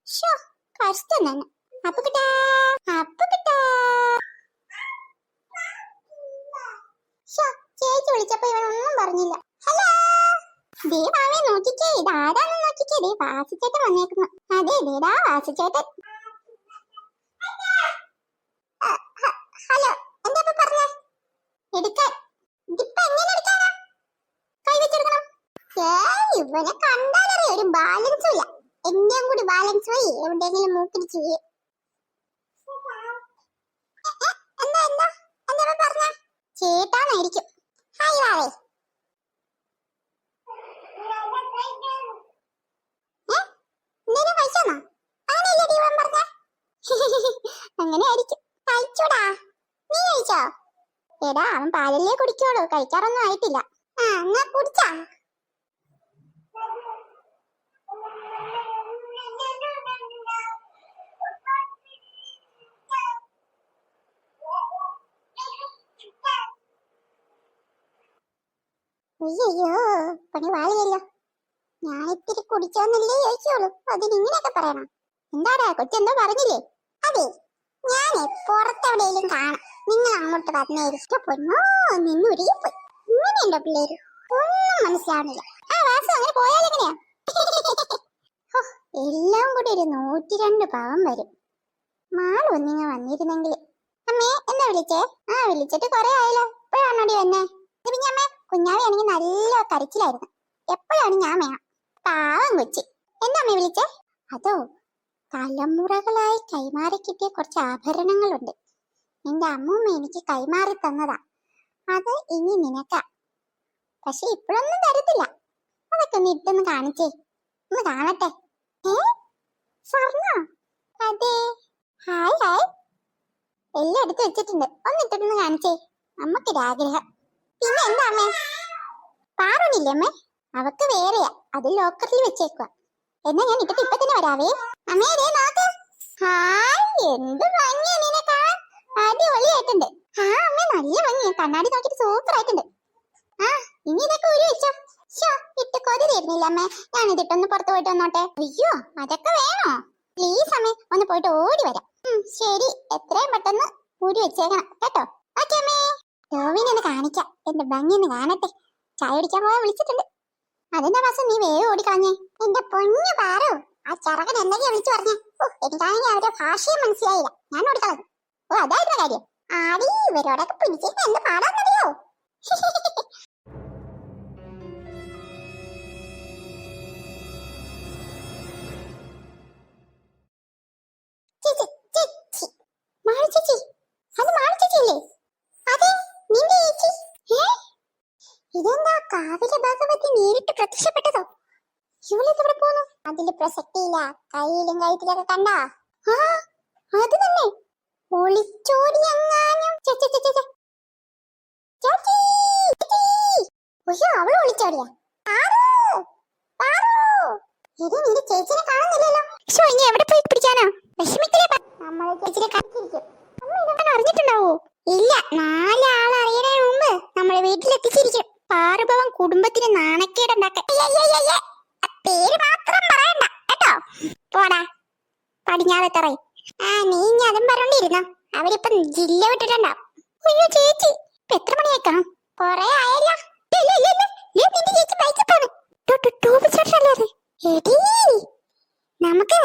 കഷ്ടം തന്നെ. അപ്പുക്കുട്ടാ, അപ്പുക്കുട്ടാ. ചേച്ചി വിളിച്ചപ്പോ ഇവനൊന്നും പറഞ്ഞില്ല. ഹലോ ദേ മാമേ നോക്കിക്കേ, ഇതാരാന്ന് നോക്കിക്കേ. ദേ വാസുചേട്ടൻ വന്നേക്കുന്നു. അതെ ദേടാ വാസുചേട്ടൻ. ഹലോ എന്താ പറഞ്ഞേ? എടുക്കാൻ ഇതിപ്പോ എങ്ങനെ എടുക്കാനാ? കൈ വെച്ചെടുക്കണം. ഇവനെ കണ്ടാലറിയ ഒരു ബാലൻസും ഇല്ല. എന്റെയും കൂടി ബാലൻസ് പോയി എവിടെയെങ്കിലും മൂക്കിടിച്ചു വീഴും. എന്താ എന്താ എന്താ പറഞ്ഞ? ചേട്ടാന്നായിരിക്കും. ഹായ് വാവേ. എന്തേലും കഴിച്ചോന്നാ? അങ്ങനെയല്ലേ ദീപം പറഞ്ഞ? അങ്ങനെ ആയിരിക്കും. കഴിച്ചോടാ. നീ കഴിച്ചോ? എടാ അവൻ പാലല്ലേ കുടിക്കോളൂ, കഴിക്കാറൊന്നും ആയിട്ടില്ല. ആ എന്നാ കുടിച്ചാ? അയ്യോ പണി വാളിയല്ലോ. ഞാനിത്തിരി കുടിച്ചോന്നല്ലേ ചോദിച്ചോളൂ, അതിനിങ്ങനെയൊക്കെ പറയണം. എന്താടാ കൊച്ചെന്തോ പറഞ്ഞില്ലേ? അതെ ഞാനേ പുറത്തെവിടെയെങ്കിലും കാണാം. നിങ്ങൾ അങ്ങോട്ട് വന്നേരിഷ്ട പൊന്നോ നിന്നുരുകിപ്പോയി. ഇങ്ങനെയുണ്ടോ പിള്ളേര്? ഒന്നും മനസ്സിലാവുന്നില്ല. ആ വാസു അങ്ങനെ പോയാലെങ്ങനെയാ? ഹോ, എല്ലാം കൂടി ഒരു 102 പാവം വരും. മാള് ഒന്നിങ്ങ വന്നിരുന്നെങ്കിൽ. അമ്മേ എന്താ വിളിച്ചേ? ആ വിളിച്ചിട്ട് കൊറേ ആയല്ലോ. എപ്പോഴാണോടി വന്നേ? പിന്നെ അമ്മേ കുഞ്ഞാവിയാണെങ്കിൽ നല്ല കരച്ചിലായിരുന്നു. എപ്പോഴാണ് ഞാൻ വേണം. പാവം കൊച്ചി. എന്താ അമ്മേ വിളിച്ചേ? അതോ തലമുറകളായി കൈമാറി കിട്ടിയ കുറച്ച് ആഭരണങ്ങളുണ്ട്. എന്റെ അമ്മൂമ്മ എനിക്ക് കൈമാറി തന്നതാ. അത് ഇനി നിനക്കാ. പക്ഷെ ഇപ്പോഴൊന്നും തരത്തില്ല. അതൊക്കെ ഒന്ന് ഇട്ടൊന്ന് കാണിച്ചേ. ഒന്ന് കാണട്ടെ. സ്വർണ്ണ? അതെ. Hi hi. എല്ലാം എടുത്ത് വെച്ചിട്ടുണ്ട്. ഒന്നിട്ടൊന്ന് കാണിച്ചേ. അമ്മക്കൊരാഗ്രഹം. പിന്നെ എന്താ അമ്മേ? പാറുന്നില്ലേ അമ്മേ? അവക്ക് വേറെയാ. അത് ലോക്കറിൽ വെച്ചേക്കുക. എന്നാ ഞാൻ ഇട്ടിട്ട് ഇപ്പൊ തന്നെ വരാവേ. അമ്മേ അതേ നോക്ക്. ഹായ് എന്ത് ഭംഗിയാ നിനക്കാ. അടിപൊളിയായിട്ടുണ്ട്. ആ അമ്മേ നല്ല ഭംഗിയാ. കണ്ണാടി നോക്കിട്ട് സൂപ്പർ ആയിട്ടുണ്ട്. ആ ഇനി ഇതൊക്കെ ഊരി വെച്ചോ. ഇട്ട് കൊതി തീർന്നില്ല അമ്മേ. ഞാൻ ഇതിട്ടൊന്ന് പുറത്ത് പോയിട്ട് വന്നോട്ടെ. അയ്യോ അതൊക്കെ വേണോ? പ്ലീസ് അമ്മേ ഒന്ന് പോയിട്ട് ഓടി വരാം. ശരി എത്രയും പെട്ടെന്ന് ഊരി വെച്ചേക്കണം കേട്ടോ. ഓക്കെ അമ്മേ. ടോവിനെ കാണിക്കാം. എന്റെ ഭംഗി ഒന്ന് കാണട്ടെ. ചായ കുടിക്കാൻ പോയാൽ വിളിച്ചിട്ടുണ്ട്. അതെന്താ മാസം നീ വേഗം ഓടിക്കളഞ്ഞേ? എന്റെ പൊന്നു പാറു, ആ ചെറുക്കൻ എന്തൊക്കെയാ വിളിച്ചു പറഞ്ഞേ? എനിക്കാണെങ്കിൽ അവരുടെ ഭാഷയും മനസ്സിലായില്ല. ഞാൻ ഓടിക്കളഞ്ഞു. ഓ അതായിരുന്നു കാര്യം. ആടി ഇവരോടൊക്കെ പിടിച്ചിട്ട് എന്ത് പാടാന്നറിയോ? ഇതെന്താ കാവിലെ ഭഗവതി നേരിട്ട് പ്രത്യക്ഷപ്പെട്ടതോ? ഇവളിതെവിടെ പോന്നു? അതില് പ്രസക്തിയില്ല. കയ്യിലും കഴുത്തിലൊക്കെ കണ്ടാ? ആ അത് തന്നെ. ഒളിച്ചോടിയെങ്ങാനും. അവള് ഒളിച്ചോടിയാ? ഇത് നിന്റെ ചേച്ചിനെ കാണുന്നില്ലല്ലോ. ഇനി എവിടെ പോയി പിടിക്കാനാ? വിഷമിക്കലേ. നമ്മളെ ചേച്ചിനെ കണ്ടിരിക്കും. അമ്മ ഇതൊക്കെ അറിഞ്ഞിട്ടുണ്ടാവോ? ഇല്ല. 4 ആൾ അറിയണതിന് മുമ്പ് നമ്മളെ വീട്ടിലെത്തിച്ചിരിക്കും. പാറുഭവൻ കുടുംബത്തിന് നാണക്കേടുണ്ടാക്കാൻ. പേര് മാത്രം പറയണ്ട കേട്ടോ. പോടാ പടിഞ്ഞാറത്തറ. ആ നീ അതും പറഞ്ഞോണ്ടിരുന്നോ? അവരിപ്പം ജില്ല വിട്ടിട്ടുണ്ടാവും. അയ്യോ ചേച്ചി ഇപ്പൊ എത്ര മണിയേക്കാം? കൊറേ ആയല്ലോ. നിന്റെ ചേച്ചി ബൈക്കിപ്പാണ്. നമുക്ക്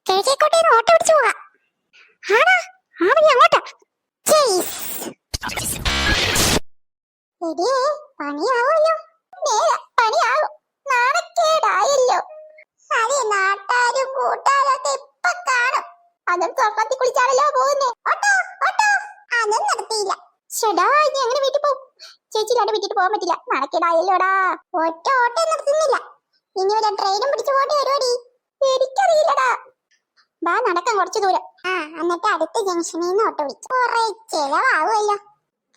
കിഴക്കേക്കോട്ടേന്ന് ഓട്ടോ പിടിച്ചു പോകാം. ആണോ? ആ വഴി അങ്ങോട്ടാ. പണിയാവുമല്ലോ. പണിയാവും. നാണക്കേടായല്ലോ. അതെ നാട്ടാരും കൂട്ടാരൊക്കെ ഇപ്പൊ കാണും. അതും സ്വർണ്ണത്തിൽ കുളിച്ചാണല്ലോ പോകുന്നേ. ഓട്ടോ ഓട്ടോ അതും നിർത്തിയില്ല. ചേടാ ഇനി എങ്ങനെ വീട്ടിൽ പോകും? ചേച്ചിയിലാണ്ട് വിട്ടിട്ട് പോകാൻ പറ്റില്ല. നാണക്കേടായല്ലോടാ. ഒറ്റ ഓട്ടോ നിർത്തുന്നില്ല. ഇനി ഒരു ട്രെയിനും പിടിച്ചു പോകേണ്ടി വരുവാടി. എനിക്കറിയില്ലടാ. ബാ നടക്കാൻ കുറച്ചു ദൂരം. ആ എന്നിട്ട് അടുത്ത ജംഗ്ഷനിൽ നിന്ന് ഓട്ടോ വിളിച്ചു. കുറെ ചെലവാകുമല്ലോ.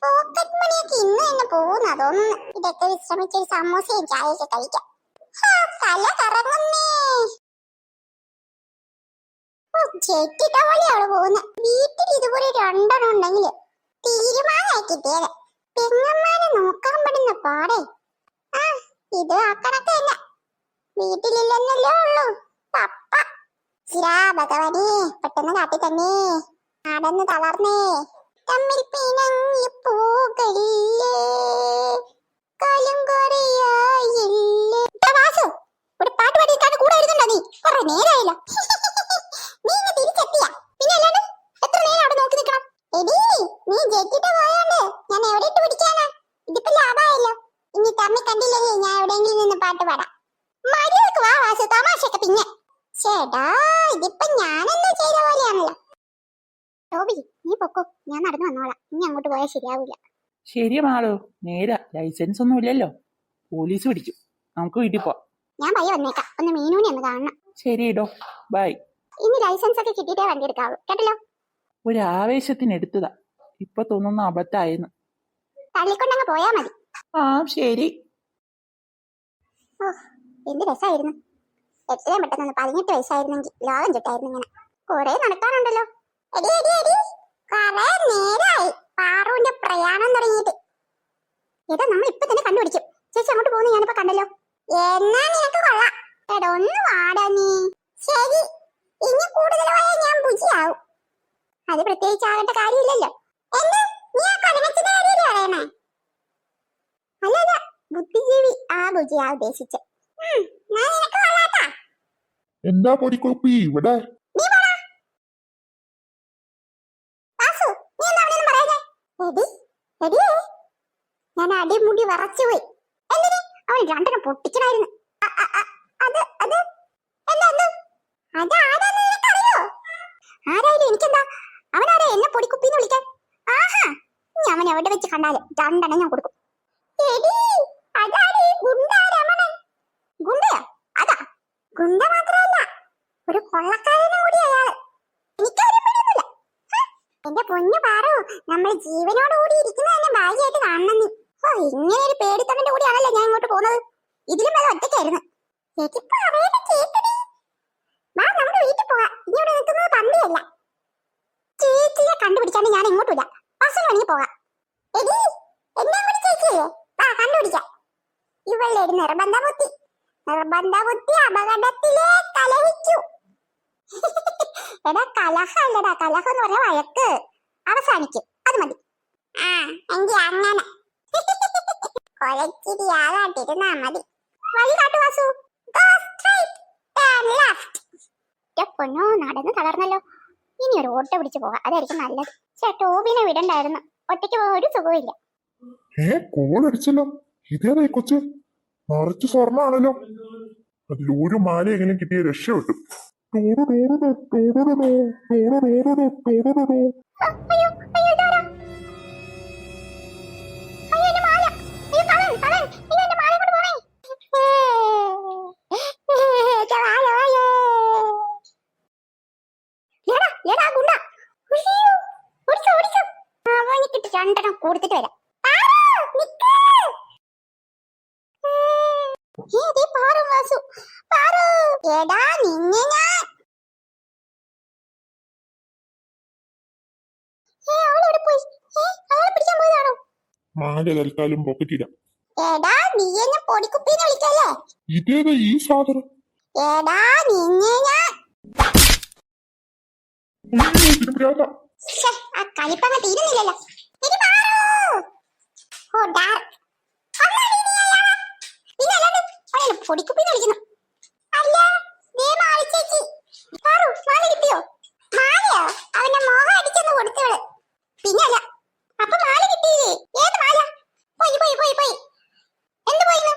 പോക്കറ്റ് മണിയൊക്കെ ഇന്ന് തന്നെ പോകുന്ന തോന്നുന്നു. ഇതൊക്കെ വിശ്രമിച്ചൊരു സമൂസയും ചായയൊക്കെ കഴിക്കാം. തല കറങ്ങുന്നേ. ചെറ്റിട്ട പോലെ അവള് പോകുന്ന. വീട്ടിൽ ഇതുപോലെ 2 ഉണ്ടെങ്കിൽ തീരുമാനമായി കിട്ടിയത്. പെങ്ങന്മാരെ നോക്കാൻ പെടുന്ന പാടേ. ആ ഇത് ആ കണക്ക് തന്നെ. വീട്ടിലില്ലെന്നല്ലേ ഉള്ളൂ. പപ്പ ഭഗവാനെ പെട്ടെന്ന് കാട്ടി തന്നെ. നടന്ന് തളർന്നേ. തമ്മിൽ പിണങ്ങി പോകല്ലേ. കാലം കുറയായില്ലേ. വാസു ഇവിടെ പാട്ട് പാടിയിട്ടാണ് കൂടെ വരുന്നുണ്ടോ നീ? കുറെ നേരമായല്ലോ. നീ ഇന്ന് തിരിച്ചെത്തിയാ? പിന്നെ അല്ലാണ്ട് എത്ര നേരം അവിടെ നോക്കി നിൽക്കണം? എടീ നീ ജെറ്റിട്ട് പോയോണ്ട് ഞാൻ എവിടെ ഇട്ട് പിടിക്കാനാ? ഇതിപ്പോ ലാഭമായല്ലോ. ഇനി തമ്മി കണ്ടില്ലെങ്കിൽ ഞാൻ എവിടെയെങ്കിലും നിന്ന് പാട്ട് പാടാം. മര്യാദക്ക് വാ വാസു. തമാശയൊക്കെ പിന്നെ. ചേട്ടാ ഇതിപ്പോ ഞാനെന്തോ ചെയ്ത പോലെയാണല്ലോ. ടോബി നീ പൊക്കോ. ഞാൻ നടന്നു വന്നോളാം. ഇനി അങ്ങോട്ട് പോയാൽ ശരിയാവില്ല. ശരി മാളോ. നേരാ. ലൈസൻസ് ഒന്നും ഇല്ലല്ലോ. പോലീസ് പിടിക്കും. നമുക്ക് വീട്ടിൽ പോവാം. ഞാൻ പയ്യെ വന്നേക്കാം. ഒന്ന് മീനൂനെ ഒന്ന് കാണണം. ശരി ഇടോ. ബൈ. ഇനി ലൈസൻസ് ഒക്കെ കിട്ടിയിട്ടേ വണ്ടി എടുക്കാവൂ കേട്ടല്ലോ. ഒരു ആവേശത്തിന് എടുത്തതാ. ഇപ്പൊ തോന്നുന്ന അബദ്ധായിരുന്നു. തള്ളിക്കൊണ്ടങ്ങ് പോയാ മതി. ആ ശരി. ഓ എന്ത് രസമായിരുന്നു. എത്രയും പെട്ടെന്ന് 18 വയസ്സായിരുന്നെങ്കിൽ ലോകം ചുട്ടായിരുന്നു. ഇങ്ങനെ കുറെ നടക്കാനുണ്ടല്ലോ. നേരായി പാറുവിന്റെ പ്രയാണം തുടങ്ങിയിട്ട്. ഏതാ നമ്മൾ ഇപ്പൊ തന്നെ കണ്ടുപിടിക്കും. ചേച്ചി അങ്ങോട്ട് പോകുന്നു ഞാനിപ്പോ കണ്ടല്ലോ. എന്നാ നിനക്ക് കൊള്ളാം. എടാ ഒന്ന് വാടാ നീ. ശരി ഇനി കൂടുതൽ പോയാൽ ഞാൻ ബുജിയാവും. അത് പ്രത്യേകിച്ച് ആകേണ്ട കാര്യമില്ലല്ലോ. എന്നാ രുചിയാ ഉദ്ദേശിച്ച്. ഞാൻ നിനക്ക് കൊള്ളാട്ടാ. എന്താ പൊടിക്കുപ്പി ഇവിടെ? നീ പോടാ. വാസു, നീ എന്താ അവിടെ ഒന്നും പറയാതെ? എടി, എടിയേ. ഞാൻ അടിമുടി വിറച്ചുപോയി. എന്തിന്? അവൻ രണ്ടെണ്ണം പൊട്ടിക്കണായിരുന്നു. അത് അത് എന്താ അത്? അതാരാന്ന് നിനക്കറിയോ? ആരായാലും എനിക്കെന്താ? അവനാരാ എന്നെ പൊടിക്കുപ്പിന്ന് വിളിക്കാൻ? ആഹാ, നീ അവൻ എവിടെ വെച്ച് കണ്ടാലും രണ്ടെണ്ണം ഞാൻ കൊടുക്കും. എടി, അതാണ് ഈ ഗുണ്ടാ രമണൻ. ഗുണ്ടയോ? അതാ ഗുണ്ട മാത്രമല്ല, ഒരു കൊള്ളക്കാരനും കൂടി അയാള്. എനിക്കവരെ പേടിയൊന്നുമില്ല. എന്റെ പൊന്നു പാറു, നമ്മൾ ജീവനോടുകൂടി ഇരിക്കുന്നത് തന്നെ ഭാഗ്യമായിട്ട് കാണണം നീ. ഇങ്ങനെ ഒരു പേടിത്തമ്മന്റെ കൂടിയാണല്ലോ ഞാൻ ഇങ്ങോട്ട് പോകുന്നത്. ഇതിലും വല്ല ഒറ്റയ്ക്കായിരുന്നു. വാ, നമ്മുടെ വീട്ടിൽ പോവാ. ഇനി ഇവിടെ നിൽക്കുന്നത് പന്തിയല്ല. ചേച്ചിയെ കണ്ടുപിടിച്ചാണ്ട് ഞാൻ എങ്ങോട്ടില്ല. ബസ്സിന് വേണമെങ്കിൽ പോകാം. എടി, എന്നെ കൂടി ചേച്ചിയല്ലേ? വാ, കണ്ടുപിടിക്കാം. ഇവളുടെ ഒരു നിർബന്ധ ബുദ്ധി അപകടത്തിലേ കലഹിച്ചു. എടാ, കലഹല്ലടാ, കലഹം എന്ന് പറഞ്ഞ വഴക്ക്. അവസാനിക്കും, അത് മതി. ആ, എങ്കിൽ അങ്ങനെ കൊലച്ചിരി ആകാട്ടിരുന്നാ മതി. വഴി കാട്ടു വാസു. പൊന്നോ, നടന്ന് തളർന്നല്ലോ. ഇനി ഒരു ഓട്ടോ പിടിച്ചു പോകാം, അതായിരിക്കും നല്ലത്. ടോബിനെ വിടണ്ടായിരുന്നു. ഒറ്റയ്ക്ക് പോകാൻ ഒരു സുഖമില്ല. കോളടിച്ചല്ലോ. ഇതേതായി കൊച്ച്? നിറച്ച് സ്വർണ്ണാണല്ലോ. അതിലൊരു മാല എങ്ങനെ കിട്ടിയ രക്ഷപ്പെട്ടു. രണ്ടെണ്ണം കൊടുത്തിട്ട് വരാം. മാല തൽക്കാലം പോക്കറ്റില്ല. എടാ, നീ എന്നെ പൊടിക്കുപ്പിന്ന് വിളിക്കല്ലേ? ഇതേതാ ഈ സാധനം? എടാ, നിന്നെ ഞാൻ ആ കളിപ്പങ്ങ തീരുന്നില്ലല്ലോ. പൊടിക്കുപ്പിന്ന് വിളിക്കുന്നു. അല്ല, ചേച്ചി മാല കിട്ടിയോ? മാലയോ? അവന്റെ മോഹം അടിച്ചെന്ന് കൊടുത്തവള്. പിന്നല്ല, അപ്പൊ മാല കിട്ടിയില്ലേ? ഏത് മാല? പോയി പോയി പോയി പോയി. എന്ത് പോയിന്ന്?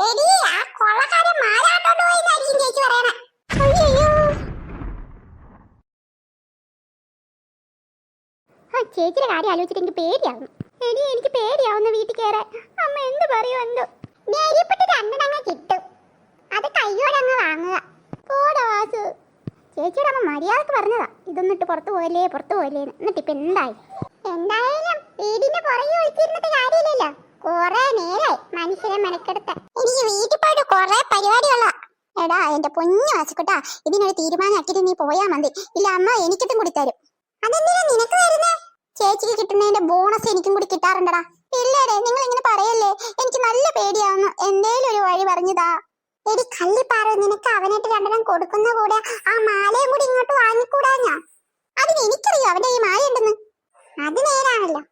എടി, ആ കൊള്ളക്കാരൻ മാല ആട്ടോട്ട് പോയിന്നായിരിക്കും ചേച്ചി പറയണേ. അയ്യോ, ചേച്ചിയുടെ കാര്യം ആലോചിച്ചിട്ട് എനിക്ക് പേടിയാവുന്നു. എനിക്ക് പേടിയാവുന്നു വീട്ടിൽ കയറാൻ. അമ്മ എന്ത് പറയൂ എന്തോ. ധൈര്യപ്പെട്ട് രണ്ടെണ്ണങ്ങ് കിട്ടും, അത് കയ്യോടങ്ങ് വാങ്ങുക. പോടാ വാസു. ചേച്ചിയുടെ അമ്മ മര്യാദക്ക് പറഞ്ഞതാ ഇതൊന്നിട്ട് പുറത്തു പോയല്ലേ എന്നിട്ട് ഇപ്പൊ എന്തായാലും വീടിന്റെ പുറകെ ഒളിച്ചിരുന്നിട്ട് കാര്യമില്ലല്ലോ. കൊറേ നേരായി മനുഷ്യനെ മെനക്കെടുത്ത. എനിക്ക് വീട്ടിൽ പോയിട്ട് കൊറേ പരിപാടികളാ. എടാ, എന്റെ പൊന്നു വാസുക്കുട്ടാ, ഇതിനൊരു തീരുമാനമാക്കിയിട്ട് നീ പോയാ മതി. ഇല്ല, അമ്മ എനിക്കിട്ടും കൂടി തരും. അതെന്തിനാ നിനക്ക് വരുന്നേ? ചേച്ചിക്ക് കിട്ടുന്നതിന്റെ ബോണസ് എനിക്കും കൂടി കിട്ടാറുണ്ടടാ. ഇല്ലേടെ, നിങ്ങൾ ഇങ്ങനെ പറയല്ലേ, എനിക്ക് നല്ല പേടിയാവുന്നു. എന്തേലും ഒരു വഴി പറഞ്ഞതാ. എടി കള്ളിപ്പാറ, നിനക്ക് അവനായിട്ട് രണ്ടെണ്ണം കൊടുക്കുന്ന കൂടെ ആ മാലയും കൂടി ഇങ്ങോട്ട് വാങ്ങിക്കൂടാ? ഞാൻ അതിന് എനിക്കറിയോ അവന്റെ ഈ മാല ഉണ്ടെന്ന്. അത് നേരാണല്ലോ.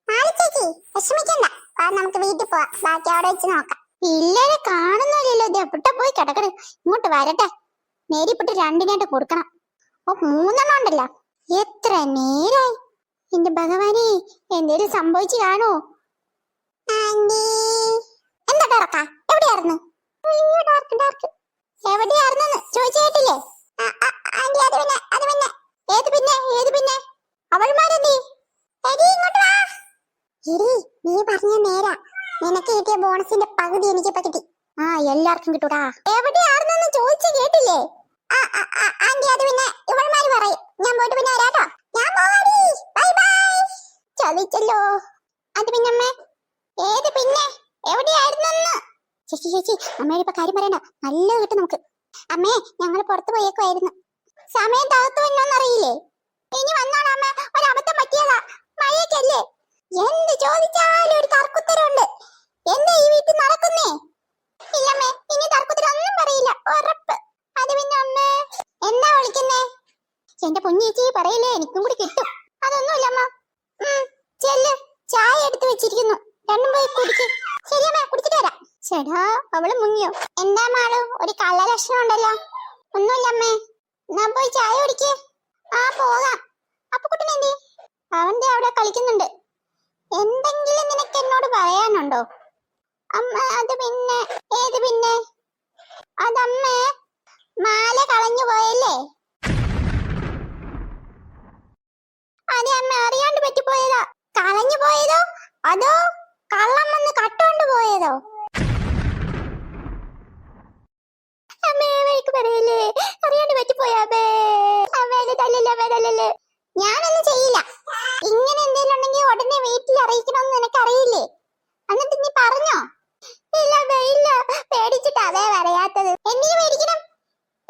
മാല ചേച്ചി വിഷമിക്കണ്ട, നമുക്ക് വീട്ടിൽ പോവാം. ബാക്കി അവിടെ വെച്ച് നോക്കാം. ഇല്ലേ, കാണുന്നില്ലല്ലോ. ഇത് എവിടെ പോയി കിടക്കണ്? ഇങ്ങോട്ട് വരട്ടെ. നേരിപ്പെട്ട് രണ്ടിനായിട്ട് കൊടുക്കണം. മൂന്നെണ്ണം ഉണ്ടല്ലോ. എത്ര നേരായി. എന്റെ ഭഗവാനെ, എന്തേലും സംഭവിച്ചു കാണോ? എന്താ ഡാർക്ക? എവിടെയായിരുന്നു? എവിടെയായിരുന്നു ചോദിച്ചേട്ടില്ലേ? ഏത് പിന്നെ അവൾമാരെന്തേ? നീ പറഞ്ഞ നേരാ. നിനക്ക് കിട്ടിയ ബോണസിന്റെ പകുതി എനിക്കിപ്പോ കിട്ടി. എല്ലാവർക്കും കിട്ടൂടാ. എവിടെയായിരുന്നെന്ന് ചോദിച്ചു കേട്ടില്ലേ? ആന്റി, അത് പിന്നെ ഇവൾമാര് പറയും. ഞാൻ പോയിട്ട് പിന്നെ വരാട്ടോ. ഞാൻ പോവാടി. Bye bye. ചതിച്ചല്ലോ. അത് പിന്നെ അമ്മേ, ഏത് പിന്നെ എവിടെയായിരുന്നെന്ന്? ചേച്ചി അമ്മയുടെ ഇപ്പൊ കാര്യം പറയണ്ട. നല്ലത് കിട്ടും നമുക്ക്. അമ്മേ, ഞങ്ങൾ പുറത്തു പോയേക്കുമായിരുന്നു. സമയം തകർത്തു വന്നോന്നറിയില്ലേ? ഇനി വന്നാണ് അമ്മ. ഒരബദ്ധം പറ്റിയതാ. മഴയൊക്കെയല്ലേ. എന്ത് ചോദിച്ചാലും ഒരു തർക്കുത്തരമുണ്ട്. എന്താ ഈ വീട്ടിൽ നടക്കുന്നേ? ഇല്ലമ്മേ, ഇനി തർക്കുത്തരം ഒന്നും പറയില്ല, ഉറപ്പ്. അത് പിന്നെ അമ്മേ, എന്താ വിളിക്കുന്നേ? എന്റെ പൊന്നേച്ചി പറയില്ലേ, എനിക്കും കൂടി കിട്ടും. അതൊന്നുമില്ല അമ്മ. ചെല്ല്, ചായ എടുത്ത് വെച്ചിരിക്കുന്നു, രണ്ടും പോയി കുടിക്ക്. ശരിയമ്മേ, കുടിച്ചിട്ട് വരാം. ചേടാ അവള് മുങ്ങിയോ? എന്താ മാളു ഒരു കള്ള ലക്ഷണം ഉണ്ടല്ലോ. ഒന്നുമില്ല അമ്മേ. എന്നാ പോയി ചായ കുടിക്കേ. ആ പോകാം. അപ്പൊ കുട്ടനെന്തേ? അവന്റെ അവിടെ കളിക്കുന്നുണ്ട്. എന്തെങ്കിലും നിനക്ക് എന്നോട് പറയാനുണ്ടോ? അമ്മ അത് പിന്നെ ഏത് പിന്നെ? അതമ്മേ മാല കളഞ്ഞു പോയല്ലേ? അതെ അമ്മ അറിയാണ്ട് പറ്റിപ്പോയതാ. കളഞ്ഞു പോയതോ അതോ കള്ളം വന്ന് കട്ടുകൊണ്ട് പോയതോ? അമ്മേ വഴിക്ക് പറയല്ലേ, അറിയാണ്ട് പറ്റിപ്പോയാ. ഞാനൊന്നും ചെയ്യില്ല. ഇങ്ങനെ എന്തെങ്കിലും ഉണ്ടെങ്കിൽ ഉടനെ വീട്ടിൽ അറിയിക്കണമെന്ന് നിനക്ക് അറിയില്ലേ? എന്നിട്ട് നീ പറഞ്ഞോ? ഇല്ല ഇല്ല, പേടിച്ചിട്ടാ അതേ പറയാത്തത്. എന്തിനു പേടിക്കണം?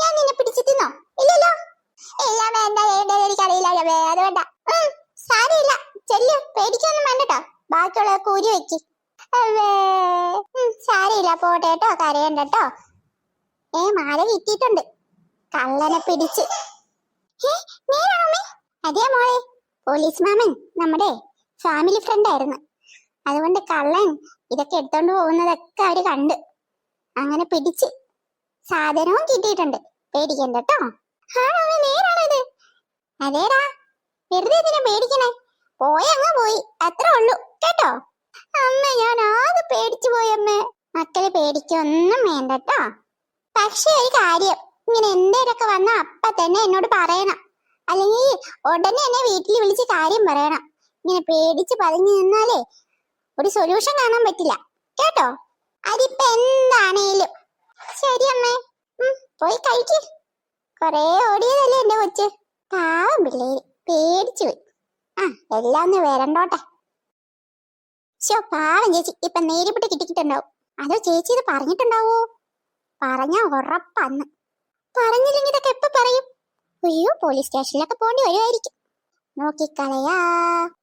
ഞാൻ നിന്നെ പിടിച്ചിട്ടുന്നോ? ഇല്ലല്ലോ. ഇല്ല വേണ്ട എനിക്കറിയില്ല അത് വേണ്ട. സാരമില്ല, ചെല്ലു, പേടിക്കൊന്നും വേണ്ടട്ടോ. ബാക്കിയുള്ള കൂരി വെക്ക്. സാരമില്ല, പോട്ടെ കേട്ടോ, കരയണ്ടട്ടോ. മാല കിട്ടിയിട്ടുണ്ട്. കള്ളനെ പിടിച്ച്. അതേ മോളെ, പോലീസ് മാമൻ നമ്മുടെ ഫാമിലി ഫ്രണ്ട് ആയിരുന്നു. അതുകൊണ്ട് കള്ളൻ ഇതൊക്കെ എടുത്തോണ്ട് പോകുന്നതൊക്കെ അവര് കണ്ട് അങ്ങനെ പിടിച്ച് സാധനവും കിട്ടിയിട്ടുണ്ട്. പേടിക്കണ്ട കേട്ടോ. ആണോ, നേരാണോ ഇത്? അതേടാ, വെറുതെ ഇതിനെ പേടിക്കണേ. പോയങ്ങ് പോയി, അത്രേ ഉള്ളൂ കേട്ടോ. അമ്മ ഞാൻ ആകെ പേടിച്ചു പോയമ്മേ. മക്കളെ പേടിക്കൊന്നും വേണ്ട കേട്ടോ. പക്ഷെ ഒരു കാര്യം, ഇങ്ങനെ എന്തേലൊക്കെ വന്നാ അപ്പ തന്നെ എന്നോട് പറയണം. അല്ലെങ്കിൽ ഉടനെ എന്നെ വീട്ടിൽ വിളിച്ച് കാര്യം പറയണം. ഇങ്ങനെ പേടിച്ച് പതിഞ്ഞു നിന്നാലേ ഒരു സൊല്യൂഷൻ കാണാൻ പറ്റില്ല കേട്ടോ. അതിപ്പോ എന്താണേലും. ശരി അമ്മേ, പോയി കഴിക്ക്. കൊറേ ഓടിയതല്ലേ എന്റെ കൊച്ച്. പാവം പിള്ളേര് പേടിച്ചു പോയി. എല്ലാം ഒന്ന് വരണ്ടോട്ടെ. പാവം ചേച്ചി ഇപ്പൊ നേരിട്ട് കിട്ടിക്കിട്ടുണ്ടാവും. അതോ ചേച്ചി ഇത് പറഞ്ഞിട്ടുണ്ടാവോ? പറഞ്ഞാ ഉറപ്പന്ന്. പറഞ്ഞില്ലെങ്കിൽ ഇതൊക്കെ എപ്പോ പറയും? അയ്യോ, പോലീസ് സ്റ്റേഷനിലൊക്കെ പോണ്ടി വരുമായിരിക്കും. നോക്കിക്കളയാ.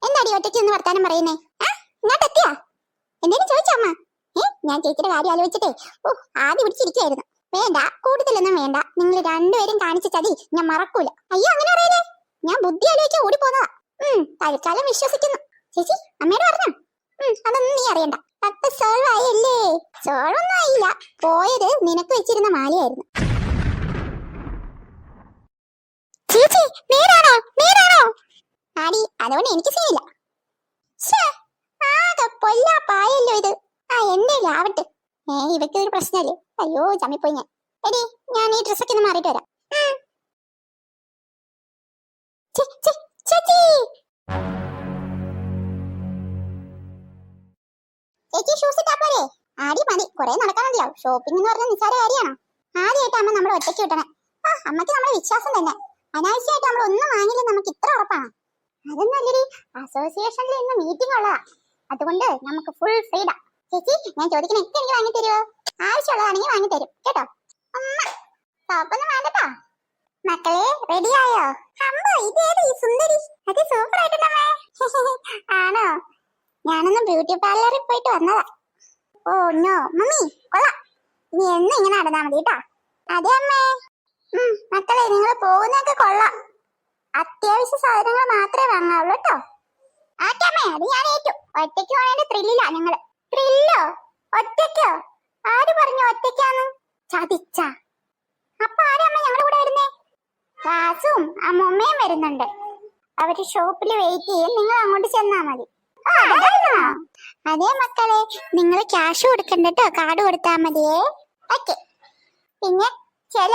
എന്താടി ഒറ്റയ്ക്ക് ഒന്ന് വർത്താനം പറയുന്നേ? ഇങ്ങോട്ട് എത്തിയാ? എന്തേലും ചോദിച്ചോ അമ്മ? ഞാൻ ചേച്ചിയുടെ കാര്യം ആലോചിച്ചിട്ടേ ആദ്യം പിടിച്ചിരിക്കുവായിരുന്നു. വേണ്ട, കൂടുതലൊന്നും വേണ്ട. നിങ്ങൾ രണ്ടുപേരും കാണിച്ച ചതി ഞാൻ മറക്കൂല. അയ്യോ അങ്ങനെ അറിയാലേ, ഞാൻ ബുദ്ധി ആലോചിക്കാൻ ഓടിപ്പോന്നതാ. തൽക്കാലം വിശ്വസിക്കുന്നു. ചേച്ചി അമ്മയോട് പറഞ്ഞോ? അതൊന്നും നീ അറിയണ്ട. അപ്പൊ സോൾവ് ആയല്ലേ? സോൾവ് ഒന്നും ആയില്ല. പോയത് നിനക്ക് വെച്ചിരുന്ന മാലയായിരുന്നു. ചേച്ചി നേരാണോ? നേരാണോ? ആടി, അതുകൊണ്ട് എനിക്ക് സീനില്ല. ആകെ പൊല്ലാപ്പായല്ലോ ഇത്. എന്തേലും ആവട്ടെ. ഇവയ്ക്ക് ഒരു പ്രശ്നല്ലേ? അയ്യോ ചമ്മിപ്പോയി ഞാൻ. എടി, ഞാൻ ഈ ഡ്രസ്സൊക്കെ ഒന്ന് മാറിയിട്ട് വരാം. ചേച്ചി ഷൂസ് ഇട്ടാ പോരെ? ആടി മതി, കുറെ നടക്കാനുണ്ടല്ലോ. ഷോപ്പിംഗ് എന്ന് പറഞ്ഞാൽ നിസ്സാര കാര്യമാണോ? ആദ്യമായിട്ട് അമ്മ നമ്മളെ ഒറ്റയ്ക്ക് വിട്ടണേ. അമ്മയ്ക്ക് നമ്മളെ വിശ്വാസം തന്നെ. അനാവശ്യമായിട്ട് നമ്മൾ ഒന്നും വാങ്ങില്ല, നമുക്ക് ഇത്ര ഉറപ്പാണ്. അതൊന്നല്ലടി, അസോസിയേഷനിൽ ഇന്ന് മീറ്റിംഗ് ഉള്ളതാ. അതുകൊണ്ട് നമുക്ക് ഫുൾ ഫ്രീഡാ. ചേച്ചി ഞാൻ ചോദിക്കണൊക്കെ എനിക്ക് വാങ്ങി തരുമോ? ആവശ്യമുള്ളതാണെങ്കിൽ വാങ്ങി തരും കേട്ടോ. അമ്മ ഷോപ്പൊന്നും വേണ്ടട്ടോ. മക്കളെ റെഡിയായോ? അമ്മ ഇതേത് ഈ സുന്ദരി? അത് സൂപ്പർ ആയിട്ടുണ്ടമ്മേ. ആണോ? ഞാനൊന്ന് ബ്യൂട്ടി പാർലറിൽ പോയിട്ട് വന്നതാ. ഓ നോ മമ്മി, കൊള്ളാം. നീ എന്നും ഇങ്ങനെ നടന്നാ മതി കേട്ടോ. അതെ അമ്മേ. മക്കളെ നിങ്ങൾ പോകുന്നൊക്കെ കൊള്ളാം. അത്യാവശ്യ സാധനങ്ങൾ മാത്രമേ വാങ്ങാവുള്ളൂ കേട്ടോ. ആറ്റമ്മേ, അത് ഞാൻ ഏറ്റു. ഒറ്റയ്ക്ക് പോണേന്റെ ത്രില്ലില്ല ഞങ്ങള്. ത്രില്ലോ? ഒറ്റയ്ക്കോ? ആര് പറഞ്ഞു ഒറ്റയ്ക്കാന്ന്? ചതിച്ച. അപ്പൊ ആരമ്മ ഞങ്ങളുടെ കൂടെ വരുന്നേ? വാസും അമ്മമ്മയും വരുന്നുണ്ട്. അവര് ഷോപ്പിൽ വെയിറ്റ് ചെയ്യും. നിങ്ങൾ അങ്ങോട്ട് ചെന്നാ മതി. അതെ മക്കളെ, നിങ്ങൾ ക്യാഷ് കൊടുക്കണ്ട കേട്ടോ. കാർഡ് കൊടുത്താ മതിയേ. ഓക്കെ. പിന്നെ ചില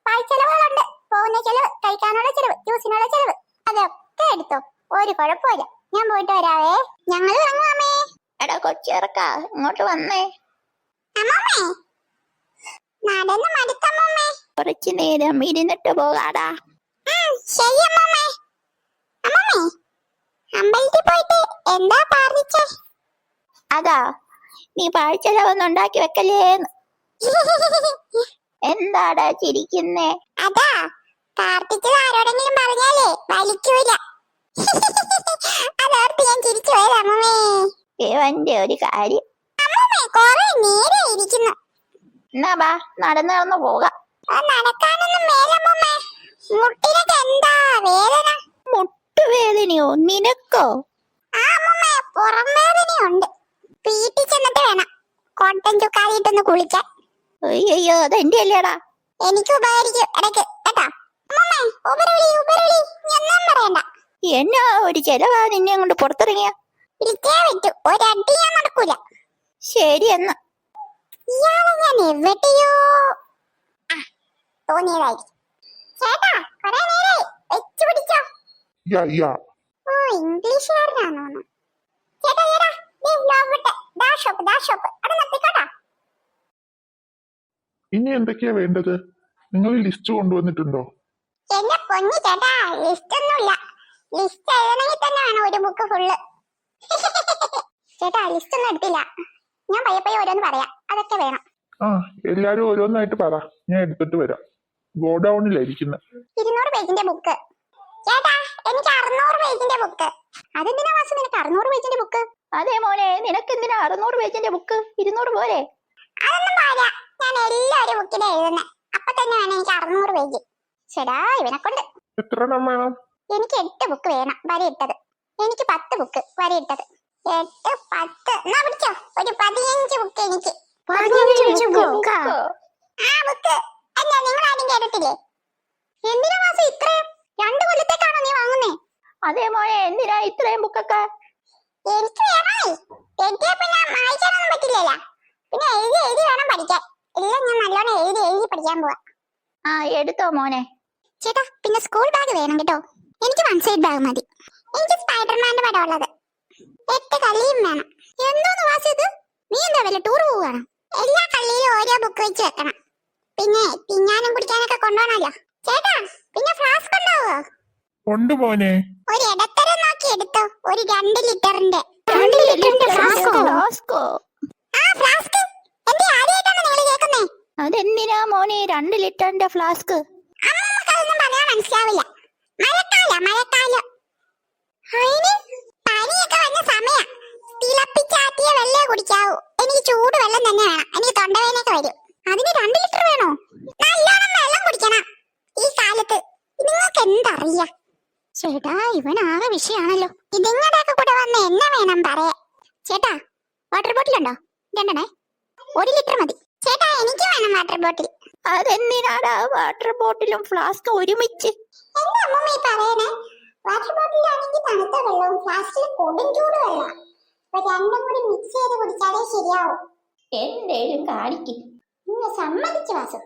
പാഴ്ചെലവുകളുണ്ട്. പോകുന്ന ചെലവ്, കഴിക്കാനുള്ള ചെലവ്, ജ്യൂസിനുള്ള ചെലവ്, അതൊക്കെ എടുത്തോ. ഒരു കുഴപ്പമില്ല. ഞാൻ പോയിട്ട് വരാവേ. ഞങ്ങൾ ഇറങ്ങുവാമേ. എടാ കൊച്ചിറക്ക, ഇങ്ങോട്ട് വന്നേ. അമ്മമ്മേ, നടന്ന് മടുത്തമ്മമ്മേ. കുറച്ചു നേരം ഇരുന്നിട്ട് പോകാടാ. ശരി അമ്മമ്മേ. അമ്മമ്മേ, അമ്പലത്തിൽ പോയിട്ട് എന്താ പ്രാർത്ഥിച്ചേ? അതാ, നീ പാഴ്ചെലവൊന്നും ഉണ്ടാക്കി വെക്കല്ലേന്ന്. എന്താടാ ചിരിക്കുന്നേ? അതാ, പ്രാർത്ഥിച്ചത് ആരോടെങ്കിലും പറഞ്ഞാലേ വലിക്കൂല. അതോർത്ത് ഞാൻ ചിരിച്ചു പോയതാ അമ്മമ്മേ. ഇവന്റെ ഒരു കാര്യം. അമ്മമ്മേ കൊറേ നേരെ ഇരിക്കുന്നു. എന്നാ ബാ, നടന്നു നടന്നു പോകാം. നടക്കാനൊന്നും മേലമ്മമ്മേ. മുട്ടിനൊക്കെ എന്താ വേദന? മുട്ടുവേദനയോ നിനക്കോ? ആ അമ്മമ്മേ, പുറം വേദനയുണ്ട്. വീട്ടിൽ ചെന്നിട്ട് വേണം. കോട്ടൻ ചുക്കാതിട്ടൊന്ന് കുളിക്കാൻ. അയ്യോ അതെന്റെ അല്ലേടാ. എനിക്ക് ഉപകരിക്കും ഇടയ്ക്ക് കേട്ടോ. അമ്മമ്മേ, ഉപരവിളി ഉപരവിളി ഒന്നും പറയണ്ട. എന്നാ ഒരു ചെലവാ നിന്നെ കൊണ്ട് പുറത്തിറങ്ങിയ. ഇരിക്കേ പറ്റൂ, ഒരടി ഞാൻ നടക്കൂല. ശരി എന്നാ. ഇയാളെ ഞാൻ എവിടെയോ തോന്നിയതായിരിക്കും. ചേട്ടാ കൊറേ നേരായി, വെച്ചു പിടിച്ചോ. യാ യാ ഓ ഇംഗ്ലീഷുകാരനാണോ? ചേട്ടാ ചേട്ടാ, ദേ ലോബട്ട്, ദാ ഷോപ്പ് അവിടെ നിർത്തിക്കോട്ടാ. ഇനി എന്തൊക്കെയാ വേണ്ടത്? നിങ്ങൾ ലിസ്റ്റ് കൊണ്ടുവന്നിട്ടുണ്ടോ? എന്റെ പൊന്നു ചേട്ടാ, ലിസ്റ്റ് ഒന്നുമില്ല. ലിസ്റ്റ് എഴുതണമെങ്കിൽ തന്നെ വേണം ഒരു ബുക്ക് ഫുള്ള്. ചേട്ടാ ലിസ്റ്റ് ഒന്നും എടുത്തില്ല. ഞാൻ പയ്യെ ഓരോന്ന് പറയാം, അതൊക്കെ വേണം. ആ, എല്ലാരും ഓരോന്നായിട്ട് പറ, ഞാൻ എടുത്തിട്ട് വരാം. ഗോഡൌണിലായിരിക്കുന്ന 200 പേജിന്റെ ബുക്ക്. ചേട്ടാ എനിക്ക് 600 പേജിന്റെ ബുക്ക്. അതെന്തിനാ വാസു നിനക്ക് 600 പേജിന്റെ ബുക്ക്? അതെ മോനെ, നിനക്ക് എന്തിനാ 600 പേജിന്റെ ബുക്ക്? 200 പോരെ? അതൊന്നും പോരാ, ഞാൻ എല്ലാം ഒരു ബുക്കിലെ എഴുതുന്നെ. അപ്പൊ തന്നെ വേണം എനിക്ക് 600 പേജ്. ചേട്ടാ ഇവനെ കൊണ്ട് എത്ര എണ്ണം വേണം? എനിക്ക് 8 ബുക്ക് വേണം വരയിട്ടത്. എനിക്ക് 10 ബുക്ക് വരയിട്ടത്. 8 10 എന്നാ പിടിച്ചോ, ഒരു 15 ബുക്ക് എനിക്ക്. 15 ബുക്കാ? ആ ബുക്ക് എന്താ നിങ്ങൾ ആരും കേട്ടിട്ടില്ലേ? എന്തിനാ വാസു ഇത്രയും? 2 കൊല്ലത്തേക്കാണോ നീ വാങ്ങുന്നേ? അതെ മോനെ, എന്തിനാ ഇത്രയും ബുക്കൊക്കെ? എനിക്ക് വേണേ, തെറ്റിയാ പിന്നെ വായിക്കാനൊന്നും പറ്റില്ലല്ലോ. പിന്നെ എഴുതി വേണം പഠിക്കാൻ. എല്ലാം ഞാൻ നല്ലോണം എഴുതി പഠിക്കാൻ പോവാ. ആ എടുത്തോ മോനെ. ചേട്ടാ പിന്നെ സ്കൂൾ ബാഗ് വേണം കേട്ടോ. എനിക്ക് 1 സൈഡ് ബാഗ് മതി. എനിക്ക് സ്പൈഡർമാന്റെ പടം ഉള്ളത്. 8 കള്ളിയും വേണം. എന്തോന്ന് വാസു ഇത്? നീ എന്താ വല്ല ടൂർ പോവാണോ? എല്ലാ കള്ളിയിലും ഓരോ ബുക്ക് വെച്ച് വെക്കണം. പിന്നെ തിന്നാനും കുടിക്കാനൊക്കെ കൊണ്ടുപോകണല്ലോ. ചേട്ടാ പിന്നെ ഫ്ലാസ്ക് ഉണ്ടാവോ? ഉണ്ട് മോനെ. ഒരു ഇടത്തരം നോക്കി എടുത്തോ, ഒരു 2 ലിറ്ററിന്റെ. 2 ലിറ്ററിന്റെ ഫ്ലാസ്കോ? ആ ഫ്ലാസ്ക് എന്റെ ആദ്യമായിട്ടാണ് നിങ്ങൾ കേൾക്കുന്നേ. അതെന്തിനാ മോനെ 2 ലിറ്ററിന്റെ ഫ്ലാസ്ക്? അമ്മമ്മക്കതൊന്നും പറഞ്ഞാൽ മനസ്സിലാവില്ല. മഴക്കാലം അതിന് പനിയൊക്കെ വന്ന സമയ. തിളപ്പിച്ചാറ്റിയ വെള്ളേ കുടിക്കാവൂ. എനിക്ക് ചൂട് വെള്ളം തന്നെ വേണം. എനിക്ക് തൊണ്ടവേനൊക്കെ വരും. അതിന് 2 ലിറ്റർ വേണോ? നല്ലോണം വെള്ളം കുടിക്കണം ഈ കാലത്ത്. നിങ്ങൾക്ക് എന്തറിയാ? ചേട്ടാ ഇവൻ ആകെ വിഷയാണല്ലോ. ഇതിങ്ങടെയൊക്കെ കൂടെ വന്ന് എന്നെ വേണം പറയാ. ചേട്ടാ വാട്ടർ ബോട്ടിൽ ഉണ്ടോ? 2 1 ലിറ്റർ മതി. ചേട്ടാ എനിക്ക് വേണം വാട്ടർ ബോട്ടിൽ. അതെന്തിനാടാ വാട്ടർ ബോട്ടിലും ഫ്ലാസ്ക് ഒരുമിച്ച്? എന്റെ അമ്മമ്മ ഈ പറയണേ, വാട്ടർ ബോട്ടിലാണെങ്കിൽ തണുത്ത വെള്ളവും ഫ്ലാസ്കിൽ കൊടും ചൂട് വെള്ളം. അപ്പൊ രണ്ടും കൂടി മിക്സ് ചെയ്ത് കുടിച്ചാലേ ശരിയാവും. എന്തേലും കാണിക്കും. നിങ്ങൾ സമ്മതിച്ചു വാസു.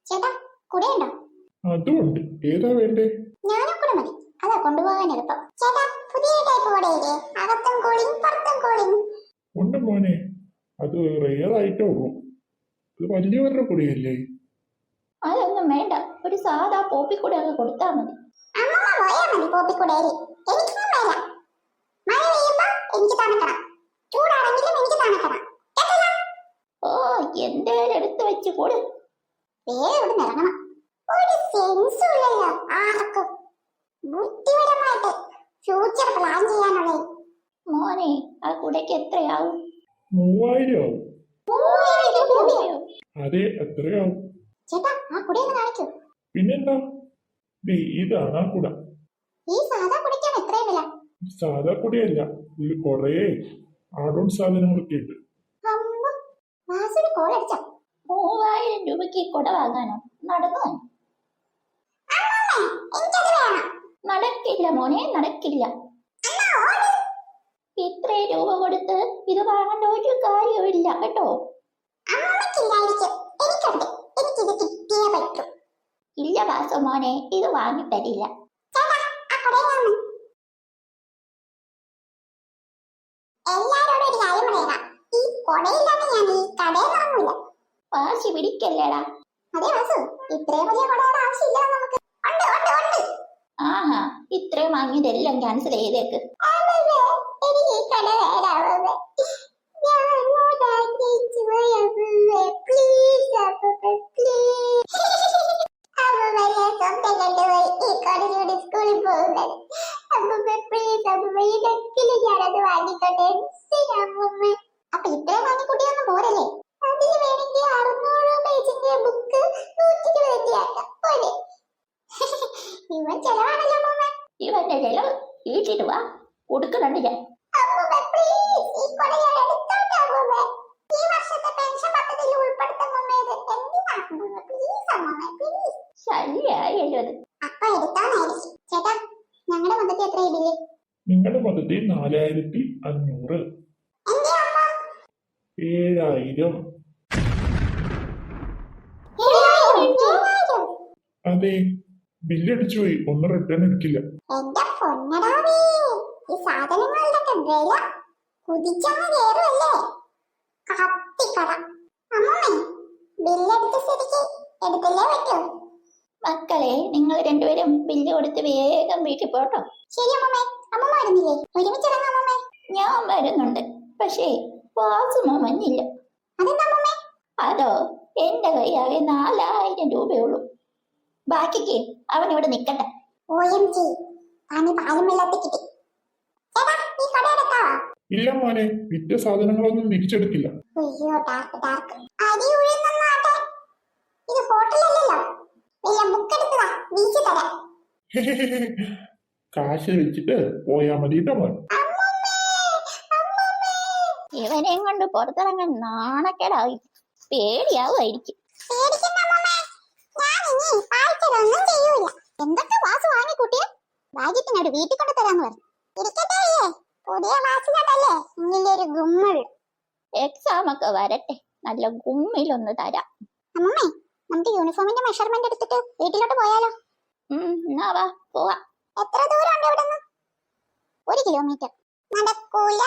ചേട്ടാ കുടയുണ്ടോ? അതുണ്ട്. ഏതാ വേണ്ടേ? ഞാനും കൂടെ മതി, അതാ കൊണ്ടുപോകാൻ എളുപ്പം. ചേട്ടാ പുതിയ ടൈപ്പ് കുടയില്ലേ, അകത്തും കൂളിംഗ് പുറത്തും കൂളിംഗ്? ഉണ്ട് മോനെ. അത് റെയർ ആയിട്ടേ ഉള്ളൂ. അത് വലിയവരുടെ കൂടെയല്ലേ? അതൊന്നും വേണ്ട, ഒരു സാധാ പോപ്പിക്കൂടെ അങ്ങ് കൊടുത്താ മതി. അമ്മമ്മ പോയാ മതി പോപ്പിക്കുടയിൽ. എനിക്കൊന്നും വേണ്ട. മഴ പെയ്യുമ്പോ എനിക്ക് തണുക്കണം, ചൂടാണെങ്കിലും എനിക്ക് തണുക്കണം. കേട്ടല്ലോ? ഓ എന്തേലും എടുത്തു വെച്ച് കൂട്. വേറെ ഇവിടെ ഇറങ്ങണം. ഒരു സെൻസും ഇല്ലല്ലോ ആർക്കും. ബുദ്ധിപരമായിട്ട് ഫ്യൂച്ചർ പ്ലാൻ ചെയ്യാനുള്ളേ. മോനെ ആ കുടയ്ക്ക് എത്രയാവും? 3000 ആവും. 3000 രൂപയോ? അതെ, എത്രയാവും? ചേട്ടാ ആ കുടയൊന്ന് കാണിക്കൂ. പിന്നെന്താ? ദേ, ഇതാണ് ആ കുട. ഈ സാധാ കുടയ്ക്കാണ് എത്രയും വില? സാധാ കുടയല്ല, ഇതിൽ കൊറേ ആഡോൺ സാധനങ്ങളൊക്കെ ഉണ്ട്. അമ്മ വാസുവിന് കോൾ അടിച്ചോ? 3000 രൂപയ്ക്ക് കുട വാങ്ങാനോ? നടന്നോ? എനിക്കത് വേണം. നടക്കില്ല മോനെ, നടക്കില്ല. ഇത്രയും രൂപ കൊടുത്ത് ഇത് വാങ്ങേണ്ട ഒരു കാര്യമില്ല കേട്ടോ. അമ്മമ്മക്കില്ലായിരിക്കും, എനിക്കുണ്ട്. എനിക്കിത് കിട്ടിയേ പറ്റൂ. ഇല്ല വാസു മോനെ, ഇത് വാങ്ങിത്തരില്ല. ചേട്ടാ ആ കുടയിൽ എല്ലാരോടും ഒരു കാര്യം പറയാം. ഈ കുടയില്ലാതെ ഞാൻ ഈ കടയിൽ ഇറങ്ങൂല. വാശി പിടിക്കല്ലേടാ. അതെ വാസു, ഇത്രയും വലിയ കുടയുടെ ആവശ്യമില്ല നമുക്ക്. ഉണ്ട് ഉണ്ട് ഉണ്ട്. ആഹാ, ഇത്രയും വാങ്ങിയതെല്ലാം ക്യാൻസൽ ചെയ്തേക്ക്. അമ്മമ്മേ, എനിക്ക് ഈ കട വേണം. ഞാൻ അങ്ങോട്ട് ആഗ്രഹിച്ചു പോയി അമ്മമ്മേ. Please അമ്മമ്മേ, please. അമ്മമ്മ ഞാൻ സ്വപ്നം കണ്ടുപോയി ഈ കടയിലൂടെ സ്കൂളിൽ പോകുന്നത്. അമ്മമ്മേ പ്ലീസ് അമ്മമ്മ, ഇതൊക്കെ ഞാനത് വാങ്ങിക്കോട്ടെ. അമ്മമ്മ അപ്പൊ ഇത്രയും വാങ്ങിക്കൂട്ടിയൊന്നും പോരല്ലേ? അതിൽ വേണമെങ്കിൽ 600 പേജിന്റെ ബുക്ക് 120 ആക്കാം പോലെ. ഇവൻ ചെലവാണല്ലോ അമ്മമ്മ. ഇവന്റെ ചെലവ് വീട്ടിട്ട് വാ, കൊടുക്കുന്നുണ്ട് ഞാൻ. അമ്മമ്മ പ്ലീസ്. മൊത്തത്തിൽ 4500. എന്റെ അമ്മ 7000. ഏഴായിരം. അതെ, ബില്ലടിച്ചു പോയി. ഒന്ന് റിട്ടേൺ എടുക്കില്ല. എന്റെ പൊന്നടാവേ, ഈ സാധനങ്ങളുടെ വില കുതിച്ചങ്ങ് കയറുമല്ലേ. കത്തിക്കട. അമ്മമ്മേ, ബില്ലടിച്ച സ്ഥിതിക്ക് എടുത്തല്ലേ പറ്റൂ. മക്കളെ, നിങ്ങൾ രണ്ടുപേരും ബില്ല് കൊടുത്ത് വേഗം വീട്ടിൽ പോട്ടോ. ശരി അമ്മമ്മേ. അമ്മമ്മ വരുന്നില്ലേ? ഒരുമിച്ചിറങ്ങാം അമ്മമ്മേ. ഞാൻ വരുന്നുണ്ട്, പക്ഷേ വാസുമോമഞ്ഞില്ല. അതെന്താ അമ്മമ്മേ? അതോ, എന്റെ കൈയാകെ 4000 രൂപയുള്ളൂ. ബാക്കിക്ക് അവനിവിടെ നിക്കട്ടെ. OMG, പണി പാലും വെള്ളത്തിൽ കിട്ടി. ചേട്ടാ, ഈ കട എടുക്കാവാ? ഇല്ല മോനെ, വിറ്റ സാധനങ്ങളൊന്നും തിരിച്ചെടുക്കില്ല. അയ്യോ, ഡാർക്ക്. അരി ഉഴുന്നാട്ടെ. ഇത് ഹോട്ടലല്ലല്ലോ. എല്ലാം ബുക്ക് എടുത്തതാ, വീശി തരാം. കാശ് വെച്ചിട്ട് പോയാ മതി കേട്ടോ മോൻ. അമ്മമ്മേ, അമ്മമ്മേ. ഇവനെയും കൊണ്ട് പുറത്തിറങ്ങാൻ നാണക്കേടായി. പേടിയാവുമായിരിക്കും. പേടിക്കണ്ട അമ്മമ്മേ. ഞാൻ ഇനി ആഴ്ചയിലൊന്നും ചെയ്യൂല. എന്തൊക്കെ വാസ് വാങ്ങിക്കൂട്ടിയ ഭാഗ്യത്തിനോട് വീട്ടിൽ കൊണ്ട് തരാന്ന് പറഞ്ഞു. ഇരിക്കട്ടെ, പുതിയ വാസിനോടല്ലേ ഇങ്ങനൊരു ഗുമ്മുള്ളു. എക്സാം ഒക്കെ വരട്ടെ, നല്ല ഗുമ്മിലൊന്ന് തരാം. അമ്മമ്മേ, നമുക്ക് യൂണിഫോമിന്റെ മെഷർമെന്റ് എടുത്തിട്ട് വീട്ടിലോട്ട് പോയാലോ? എന്നാ വാ, പോവാ. എത്ര ദൂരം ഉണ്ട് ഇവിടെ നിന്ന്? 1 കിലോമീറ്റർ. നടക്കൂല.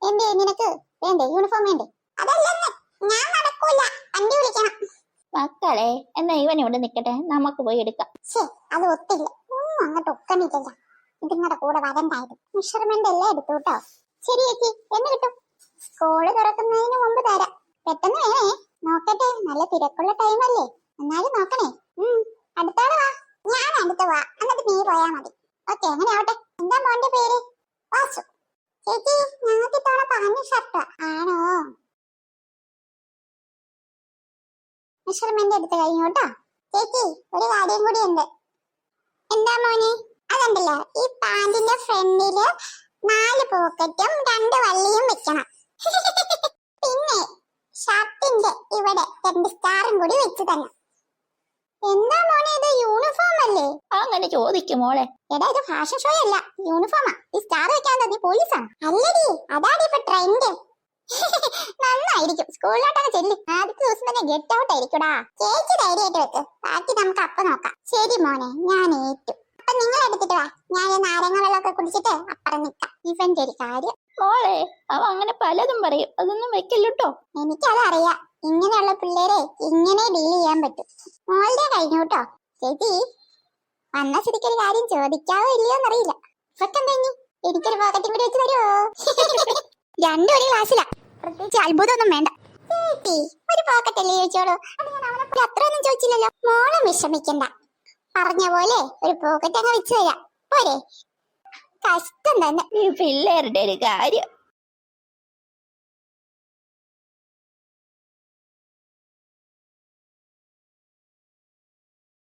എന്തേ, നിനക്ക് വേണ്ടേ യൂണിഫോം? വേണ്ടേ? അതല്ലെന്ന്, ഞാൻ നടക്കൂല. വണ്ടി വിളിക്കണം. മക്കളെ, എന്നാ ഇവൻ ഇവിടെ നിക്കട്ടെ, നമുക്ക് പോയി എടുക്കാം. ശേ, അത് ഒത്തില്ല. ഒന്നും അങ്ങോട്ട് ഒക്കണില്ല. ഇതിങ്ങടെ കൂടെ വരണ്ടായത്. മെഷർമെന്റ് എല്ലാം എടുത്തു കേട്ടോ. ശരി ചേച്ചി, എന്ന് കിട്ടും? സ്കൂള് തുറക്കുന്നതിന് മുമ്പ് തരാം. പെട്ടെന്ന് വേണേ. നോക്കട്ടെ, നല്ല തിരക്കുള്ള ടൈം അല്ലേ. എന്നാലും നോക്കണേ. അടുത്താള് വാ. ഞാൻ അടുത്ത് വാ, എന്നിട്ട് നീ പോയാ മതി. ഓക്കെ, അങ്ങനെ ആവട്ടെ. എന്താ മോന്റെ പേര്? വാസു. ചേച്ചി, ഞങ്ങൾക്ക് ഇത്തവണ പാന്റ് ഷർട്ട് ആണോ? മെഷർമെന്റ് എടുത്ത് കഴിഞ്ഞു കേട്ടോ. ചേച്ചി, ഒരു കാര്യം കൂടി ഉണ്ട്. എന്താ മോനെ? അതുണ്ടല്ലോ, ഈ പാന്റിന്റെ ഫ്രണ്ടില് 4 പോക്കറ്റും 2 വള്ളിയും വെക്കണം. പിന്നെ ഷർട്ടിന്റെ ഇവിടെ 2 സ്റ്റാറും കൂടി വെച്ച് തന്നെ. എന്താ മോനെ, ഇത് യൂണിഫോം അല്ലേ? അങ്ങനെ ചോദിക്കും മോളെ. എടാ, ഇത് ഫാഷൻ ഷോ അല്ല, യൂണിഫോമാ. ഈ സ്റ്റാർ വെക്കാൻ നീ പോലീസാണ്? അല്ലടി, അതാണ് ഇപ്പൊ ട്രെൻഡ്. നന്നായിരിക്കും. സ്കൂളിലോട്ടൊക്കെ ചെല്ലി. ആദ്യത്തെ ദിവസം തന്നെ ഗെറ്റ് ഔട്ട് ആയിരിക്കൂടാ. ചേച്ചി ധൈര്യമായിട്ട് വെക്ക്, ബാക്കി നമുക്ക് അപ്പൊ നോക്കാം. ശരി മോനെ, ഞാൻ ഏറ്റു. അപ്പൊ നിങ്ങൾ എടുത്തിട്ട് വാ. ഞാൻ നാരങ്ങ വെള്ളമൊക്കെ കുടിച്ചിട്ട് അപ്പുറം നിക്കാം. ഇവന്റെ ഒരു കാര്യം. മോളെ, അവ അങ്ങനെ പലതും പറയും, അതൊന്നും വെക്കല്ലോ. എനിക്കത് അറിയാം. ഇങ്ങനെയുള്ള പിള്ളേരെ ഇങ്ങനെ ഡീൽ ചെയ്യാൻ പറ്റും. മോളുടെ കഴിഞ്ഞു കേട്ടോ. ചേച്ചി, വന്ന സ്ഥിതിക്ക് ഒരു കാര്യം ചോദിക്കാവോ ഇല്ലയോ എന്നറിയില്ല. ഇതൊക്കെ എനിക്കൊരു പോക്കറ്റും കൂടി വെച്ച് തരുമോ? രണ്ടും ഒരു ക്ലാസ്സിലാ. പ്രത്യേകിച്ച് അത്ഭുതമൊന്നും വേണ്ട. ചേച്ചി, ഒരു പോക്കറ്റല്ലേ ചോദിച്ചോളൂ. അത് ഞാൻ അവനെ അത്രയൊന്നും ചോദിച്ചില്ലല്ലോ. മോളും വിഷമിക്കണ്ട. പറഞ്ഞ പോലെ ഒരു പോക്കറ്റ് അങ്ങ് വെച്ച് തരാം. പോരെ? കഷ്ടം തന്നെ. ഈ പിള്ളേരുടെ ഒരു കാര്യം.